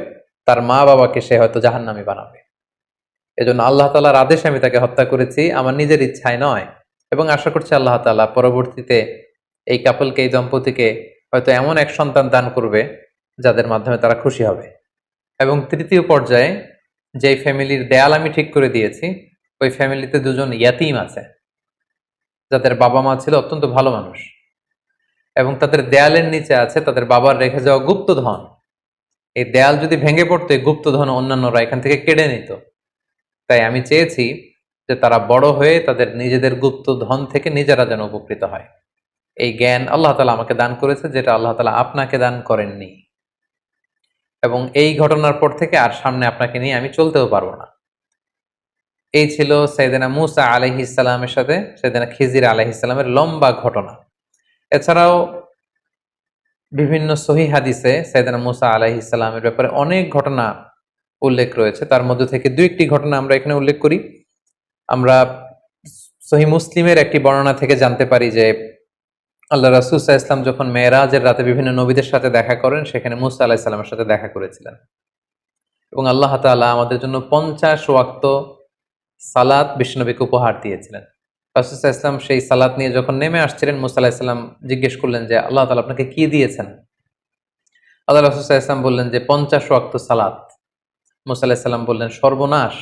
তার মা বাবাকে সে হয়তো জাহান্নামী বানাবে। এজন্য আল্লাহ তাআলার আদেশে আমি তাকে হত্যা করেছি, আমার নিজের ইচ্ছায় নয়। এবং আশা করছি আল্লাহ তাআলা পরবর্তীতে এই কাপলকে, এই দম্পতিকে হয়তো এমন এক সন্তান দান করবে যাদের মাধ্যমে তারা খুশি হবে। এবং তৃতীয় পর্যায়ে যেই ফ্যামিলির দেয়াল আমি ঠিক করে দিয়েছি, ওই ফ্যামিলিতে দুজন ইয়াতীম আছে যাদের বাবা মা ছিল অত্যন্ত ভালো মানুষ, এবং তাদের দেয়ালের নিচে আছে তাদের বাবার রেখে যাওয়া গুপ্তধন। এই দেয়াল যদি ভেঙে পড়তো, এই গুপ্তধন অন্যান্যরা এখান থেকে কেড়ে নিত। তাই আমি চেয়েছি যে তারা বড় হয়ে তাদের নিজেদের গুপ্তধন থেকে নিজেরা যেন উপকৃত হয়। এই জ্ঞান আল্লাহ তাআলা আমাকে দান করেছে, যেটা আল্লাহ তাআলা আপনাকে দান করেননি। এবং এই ঘটনার পর থেকে আর সামনে আপনাকে নিয়ে আমি চলতেও পারবো না। এই ছিল সাইয়েদনা মুসা আলাইহিস সালামের সাথে সাইয়েদনা খিজির আলাইহিস সালামের লম্বা ঘটনা। এছাড়াও বিভিন্ন সহিহ হাদিসে সাইয়েদনা মুসা আলাইহিস সালামের ব্যাপারে অনেক ঘটনা উল্লেখ রয়েছে। তার মধ্যে থেকে দুই একটি ঘটনা আমরা এখানে উল্লেখ করি। আমরা সহিহ মুসলিমের একটি বর্ণনা থেকে জানতে পারি যে আল্লাহ রাসূল সাল্লাল্লাহু আলাইহি ওয়াসাল্লাম যখন মেরাজের রাতে বিভিন্ন নবীদের সাথে দেখা করেন, সেখানে মুসা আলাইহিস সালামের সাথে দেখা করেছিলেন। এবং আল্লাহ তাআলা আমাদের জন্য 50 ওয়াক্ত সালাত বিশ্বনবীকে উপহার দিয়েছিলেন। রাসূল সাল্লাল্লাহু আলাইহি ওয়াসাল্লাম সেই সালাত নিয়ে যখন নেমে আসছিলেন, মুসা আলাইহিস সালাম জিজ্ঞেস করলেন যে আল্লাহ তাআলা আপনাকে কি দিয়েছেন? আল্লাহ রাসূল সাল্লাল্লাহু আলাইহি ওয়াসাল্লাম বললেন যে 50 ওয়াক্ত সালাত। মুসা আলাইহিস সালাম বললেন, সর্বনাশ,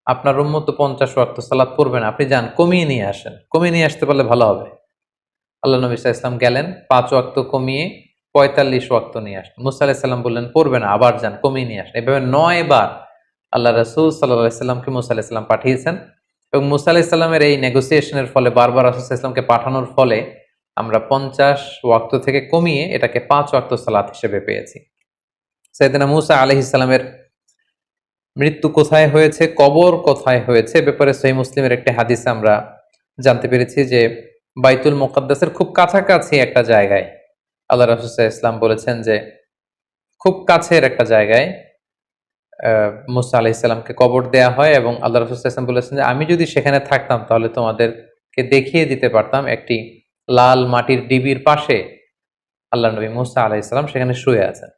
আপনার উম্মত তো 50 ওয়াক্ত সালাত পড়বে না, আপনি যান কমিয়ে নিয়ে আসেন, কমিয়ে নিয়ে আসতে পারলে ভালো হবে। আল্লাহ নবী সাল্লাল্লাহু আলাইহি ওয়াসাল্লাম গেলেন, 5 ওয়াক্ত কমিয়ে 45 ওয়াক্ত নিয়ে আসলেন। মুসা আলাইহিস সালাম বললেন, পড়বে না, আবার যান কমিয়ে নিয়ে আসেন। এভাবে 9 বার আল্লাহ রাসূল সাল্লাল্লাহু আলাইহি ওয়াসাল্লামকে মুসা আলাইহিস সালাম পাঠিয়েছেন। এবং মুসা আলাইহিস সালামের এই নেগোসিয়েশনের ফলে, বারবার রাসূল সাল্লাল্লাহু আলাইহি ওয়াসাল্লামকে পাঠানোর ফলে আমরা 50 ওয়াক্ত থেকে কমিয়ে এটাকে 5 ওয়াক্ত সালাত হিসেবে পেয়েছি। সাইয়েদনা মুসা আলাইহিস সালামের মৃত্যু কোথায় হয়েছে, কবর কোথায় হয়েছে, ব্যাপারে সহিহ মুসলিমের একটি হাদিসে আমরা জানতে পেরেছি যে বাইতুল মুকাদ্দাসের খুব কাছাকাছি একটা জায়গায় আল্লাহ রাসূল সাল্লাল্লাহু আলাইহি ওয়াসাল্লাম বলেছেন যে খুব কাছের একটা জায়গায় মুসা আলাইহিস সালামকে কবর দেয়া হয়। এবং আল্লাহ রাসূল সাল্লাল্লাহু আলাইহি ওয়াসাল্লাম বলেছেন যে আমি যদি সেখানে থাকতাম তাহলে তোমাদেরকে দেখিয়ে দিতে পারতাম, একটি লাল মাটির ডিবির পাশে আল্লাহ নবী মুসা আলাইহিস সালাম সেখানে শুয়ে আছেন।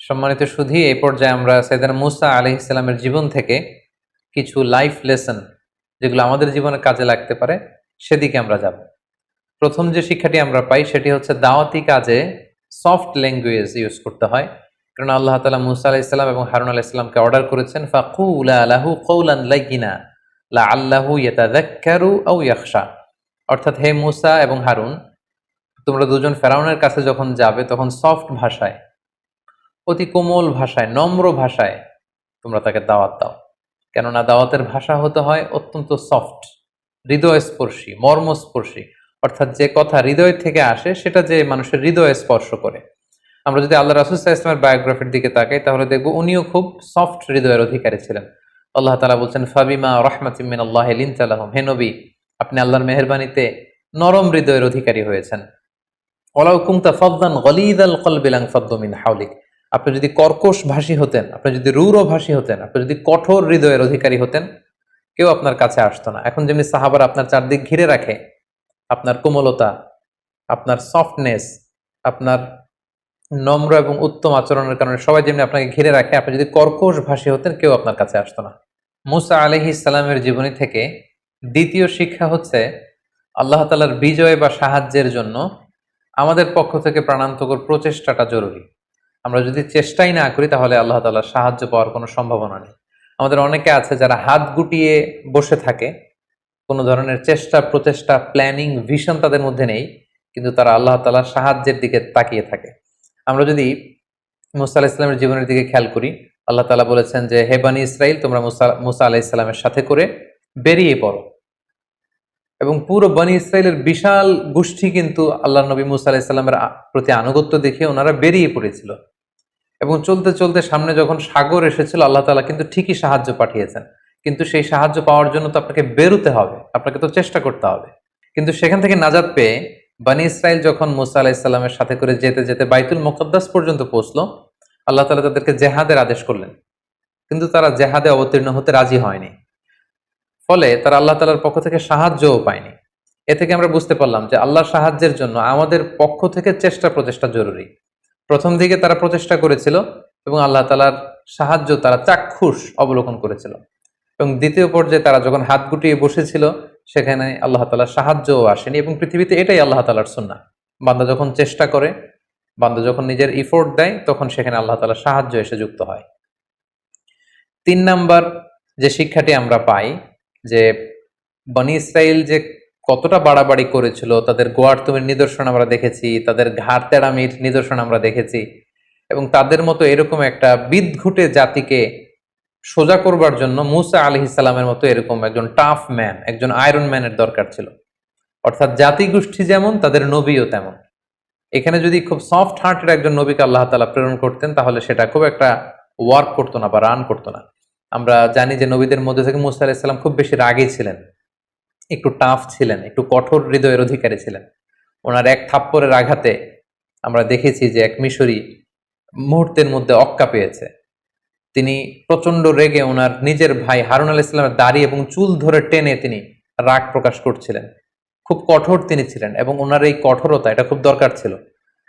সম্মানিত সুধী, এই পর্যায়ে আমরা সাইয়েদনা মুসা আলাইহিস সালামের জীবন থেকে কিছু লাইফ লেসন, যেগুলো আমাদের জীবনে কাজে লাগতে পারে, সেদিকে আমরা যাব। প্রথম যে শিক্ষাটি আমরা পাই সেটি হচ্ছে দাওয়াতি কাজে সফট ল্যাঙ্গুয়েজ ইউজ করতে হয়, কারণ আল্লাহ তাআলা মুসা আলাইহিস সালাম এবং হারুন আলাইহিস সালামকে অর্ডার করেছেন ফাকুলা লাহু কওলান লাইয়িনা লাআল্লাহু ইয়াতাযাক্কারু আও ইয়াখশা। অর্থাৎ হে মুসা এবং হারুন, তোমরা দুজন ফেরাউনের কাছে যখন যাবে তখন সফট ভাষায়, অতি কোমল ভাষায়, নম্র ভাষায় তোমরা তাকে দাওয়াত দাও। কেননা দাওয়াতের ভাষা হতে হয় অত্যন্ত সফট, হৃদয়স্পর্শী, মর্মস্পর্শী। অর্থাৎ যে কথা হৃদয় থেকে আসে সেটা যে মানুষের হৃদয়ে স্পর্শ করে। আমরা যদি আল্লাহ রাসূল সাল্লাল্লাহু আলাইহি ওয়াসাল্লামের বায়োগ্রাফির দিকে তাকাই তাহলে দেখব উনিও খুব সফট হৃদয়ের অধিকারী ছিলেন। আল্লাহ তাআলা বলছেন ফাবিমা রাহমাতিম মিনাল্লাহি লিনতা লাহুম, হে নবী আপনি আল্লাহর মেহেরবানিতে নরম হৃদয়ের অধিকারী হয়েছেন। ওয়ালাউ কুনতা ফাদদান গলিযাল কলবি লানফাদ্দু মিন হাওলিক, আপনি যদি কর্কশ ভাষী হতেন, আপনি যদি রূঢ় ভাষী হতেন, আপনি যদি কঠোর হৃদয়ের অধিকারী হতেন, কেউ আপনার কাছে আসতো না। এখন যেমনি সাহাবারা আপনার চারদিক ঘিরে রাখে, আপনার কোমলতা, আপনার সফটনেস, আপনার নম্র এবং উত্তম আচরণের কারণে সবাই যেমনি আপনাকে ঘিরে রাখে, আপনি যদি কর্কশ ভাষী হতেন কেউ আপনার কাছে আসতো না। মুসা আলাইহিস সালামের জীবনী থেকে দ্বিতীয় শিক্ষা হচ্ছে আল্লাহ তাআলার বিজয় বা সাহায্যের জন্য আমাদের পক্ষ থেকে প্রাণান্তকর প্রচেষ্টাটা জরুরি। আমরা যদি চেষ্টাই না করি তাহলে আল্লাহ তাআলার সাহায্য পাওয়ার কোনো সম্ভাবনা নেই। আমাদের অনেকে আছে যারা হাত গুটিয়ে বসে থাকে, কোনো ধরনের চেষ্টা, প্রচেষ্টা, প্ল্যানিং, ভিশন তাদের মধ্যে নেই, কিন্তু তারা আল্লাহ তাআলার সাহায্যের দিকে তাকিয়ে থাকে। আমরা যদি মুসা আলাইহিস সালামের জীবনের দিকে খেয়াল করি, আল্লাহ তাআলা বলেছেন যে হে বনী ইসরাইল, তোমরা মুসা আলাইহিস সালামের সাথে করে বেরিয়ে পড়ো। এবং পুরো বনী ইসরায়েলের বিশাল গোষ্ঠী কিন্তু আল্লাহ নবী মুসা আলাইহিস সালামের প্রতি আনুগত্য দেখে ওনারা বেরিয়ে পড়েছিল। এবং চলতে চলতে সামনে যখন সাগর এসেছিল আল্লাহ তাআলা কিন্তু ঠিকই সাহায্য পাঠিয়েছেন, কিন্তু সেই সাহায্য পাওয়ার জন্য তো আপনাকে বেরোতে হবে, আপনাকে তো চেষ্টা করতে হবে। কিন্তু সেখান থেকে নাজাত পেয়ে বনী ইসরাইল যখন মুসা আলাইহিস সালামের সাথে করে যেতে যেতে বাইতুল মুকদ্দাস পর্যন্ত পৌঁছলো, আল্লাহ তাআলা তাদেরকে জেহাদের আদেশ করলেন, কিন্তু তারা জেহাদে অবতীর্ণ হতে রাজি হয়নি। ফলে তারা আল্লাহ তাআলার পক্ষ থেকে সাহায্যও পায়নি। এ থেকে আমরা বুঝতে পারলাম যে আল্লাহর সাহায্যের জন্য আমাদের পক্ষ থেকে চেষ্টা প্রচেষ্টা জরুরি। প্রথম দিকে তারা প্রচেষ্টা করেছিল এবং আল্লাহ তাআলার সাহায্য তারা চাক্ষুষ অবলোকন করেছিল, এবং দ্বিতীয় পর্যায়ে তারা যখন হাত গুটিয়ে বসেছিল সেখানে আল্লাহ তাআলার সাহায্যও আসেনি। এবং পৃথিবীতে এটাই আল্লাহ তাআলার সুন্নাহ, বান্দা যখন চেষ্টা করে, বান্দা যখন নিজের ইফোর্ট দেয়, তখন সেখানে আল্লাহ তাআলার সাহায্য এসে যুক্ত হয়। ৩ নাম্বার যে শিক্ষাটি আমরা পাই যে বনী ইসরাইল যে কতটা বাড়াবাড়ি করেছিল, তাদের গোয়ার্তুমের নিদর্শন আমরা দেখেছি, তাদের ঘাড় তেড়ামির নিদর্শন আমরা দেখেছি, এবং তাদের মতো এরকম একটা বিদঘুটে জাতিকে সোজা করবার জন্য মুসা আলাইহিস সালামের মতো এরকম একজন টাফ ম্যান, একজন আয়রন ম্যানের দরকার ছিল। অর্থাৎ জাতিগোষ্ঠী যেমন তাদের নবীও তেমন। এখানে যদি খুব সফট হার্টের একজন নবীকে আল্লাহ তাআলা প্রেরণ করতেন তাহলে সেটা খুব একটা ওয়ার্ক করতো না বা রান করতো না। আমরা জানি যে নবীদের মধ্যে থেকে মুসা আলাইহিস সালাম খুব বেশি রাগী ছিলেন, একটু টাফ ছিলেন, একটু কঠোর হৃদয়ের অধিকারী ছিলেন। ওনার এক থাপ্পড়ের আঘাতে আমরা দেখেছি যে এক মিশরী মুহূর্তের মধ্যে অক্কা পেয়েছে। তিনি প্রচন্ড রেগে ওনার নিজের ভাই হারুন আলাইহিস সালামের দাড়ি এবং চুল ধরে টেনে তিনি রাগ প্রকাশ করছিলেন। খুব কঠোর তিনি ছিলেন, এবং ওনার এই কঠোরতা এটা খুব দরকার ছিল,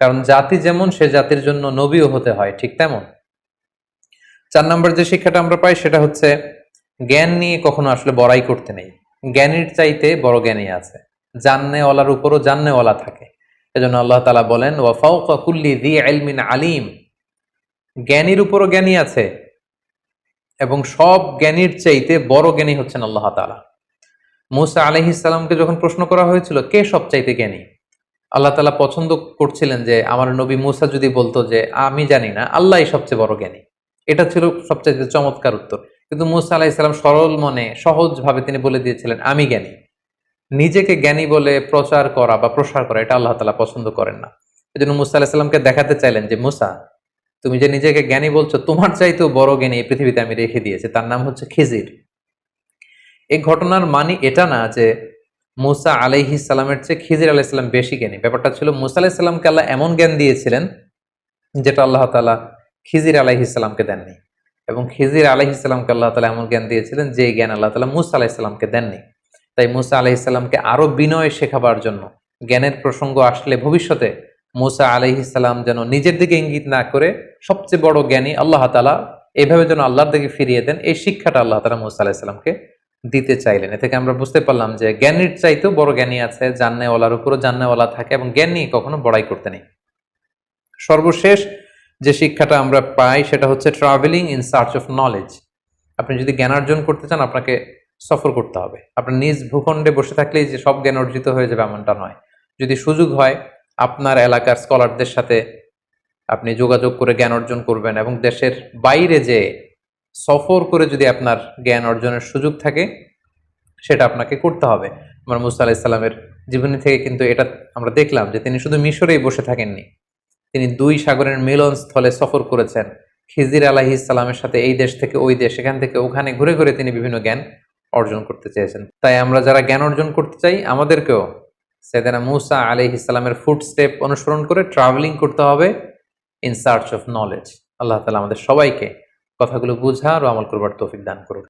কারণ জাতি যেমন সে জাতির জন্য নবীও হতে হয় ঠিক তেমন। ৪ নম্বর যে শিক্ষাটা আমরা পাই সেটা হচ্ছে জ্ঞান নিয়ে কখনো আসলে বড়াই করতে নেই। জ্ঞানীর চাইতে বড় জ্ঞানী আছে, জান্নেওয়ালার উপরও জান্নেওয়ালা থাকে। এজন্য আল্লাহ তাআলা বলেন ওয়া ফাওকা কুল্লি যী ইলমিন আলিম, জ্ঞানীর উপরও জ্ঞানী আছে, এবং সব জ্ঞানীর চাইতে বড় জ্ঞানী হচ্ছেন আল্লাহ তাআলা। মুসা আলাইহিস সালামকে যখন প্রশ্ন করা হয়েছিল কে সবচাইতে জ্ঞানী, আল্লাহ তাআলা পছন্দ করছিলেন যে আমার নবী মুসা যদি বলতো যে আমি জানি না, আল্লাহই সবচেয়ে বড় জ্ঞানী, এটা ছিল সবচাইতে চমৎকার উত্তর। কিন্তু মুসা আলাইহিস সালাম সরল মনে সহজভাবে তিনি বলে দিয়েছিলেন আমি জ্ঞানী। নিজেকে জ্ঞানী বলে প্রচার করা বা প্রসার করা এটা আল্লাহ তাআলা পছন্দ করেন না। এজন্য মুসা আলাইহিস সালামকে দেখাতে চাইলেন যে মুসা, তুমি যে নিজেকে জ্ঞানী বলছো, তোমার চাইতেও বড় জ্ঞানী এই পৃথিবীতে আমি রেখে দিয়েছি, তার নাম হচ্ছে খিজির। এই ঘটনার মানে এটা না যে মুসা আলাইহিস সালামের চেয়ে খিজির আলাইহিস সালাম বেশি জ্ঞানী। ব্যাপারটা ছিল মুসা আলাইহিস সালামকে আল্লাহ এমন জ্ঞান দিয়েছিলেন যেটা আল্লাহ তাআলা খিজির আলাইহিস সালামকে দেননি, এবং খিজির আলাইহিস সালামকে আল্লাহ তাআলা এমন জ্ঞান দিয়েছিলেন যে জ্ঞান আল্লাহ তাআলা মুসা আলাইহিস সালামকে দেননি। তাই মুসা আলাইহিস সালামকে আরো বিনয় শেখাবার জন্য জ্ঞানের প্রসঙ্গ আসলে ভবিষ্যতে মুসা আলাইহিস সালাম যেন নিজের দিকে ইঙ্গিত না করে সবচেয়ে বড় জ্ঞানী আল্লাহ তাআলা এইভাবে যেন আল্লাহর দিকে ফিরিয়ে দেন, এই শিক্ষাটা আল্লাহ তাআলা মুসা আলাইহিস সালামকে দিতে চাইলেন। এ থেকে আমরা বুঝতে পারলাম যে জ্ঞানীর চাইতেও বড় জ্ঞানী আছে, জান্নেওয়ালার উপরও জান্নেওয়ালা থাকে, এবং জ্ঞান নিয়ে কখনো বড়াই করতে নেই। সর্বশেষ যে শিক্ষাটা আমরা পাই সেটা হচ্ছে travelling in search of knowledge. আপনি যদি জ্ঞান অর্জন করতে চান আপনাকে সফর করতে হবে। আপনার নিজ ভূখণ্ডে বসে থাকলেই যে সব জ্ঞান অর্জিত হয়ে যাবে এমনটা নয়। যদি সুযোগ হয় আপনার এলাকার স্কলারদের সাথে আপনি যোগাযোগ করে জ্ঞান অর্জন করবেন, এবং দেশের বাইরে যে সফর করে যদি আপনার জ্ঞান অর্জনের সুযোগ থাকে সেটা আপনাকে করতে হবে। আমার মুসা আলাহিস সালামের জীবনী থেকে কিন্তু এটা আমরা দেখলাম যে তিনি শুধু মিশরেই বসে থাকেননি, তিনি 2 সাগরের মিলনস্থলে সফর করেছেন। খিজির আলাইহিস সালামের সাথে এই দেশ থেকে ওই দেশ, এখান থেকে ওখানে ঘুরে ঘুরে তিনি বিভিন্ন জ্ঞান অর্জন করতে চেয়েছেন। তাই আমরা যারা জ্ঞান অর্জন করতে চাই আমাদেরকেও সাইয়েদনা মুসা আলাইহিস সালামের ফুট স্টেপ অনুসরণ করে ট্রাভেলিং করতে হবে ইন সার্চ অফ নলেজ। আল্লাহ তাআলা আমাদের সবাইকে কথাগুলো বুঝার ও আমল করবার তৌফিক দান করুন।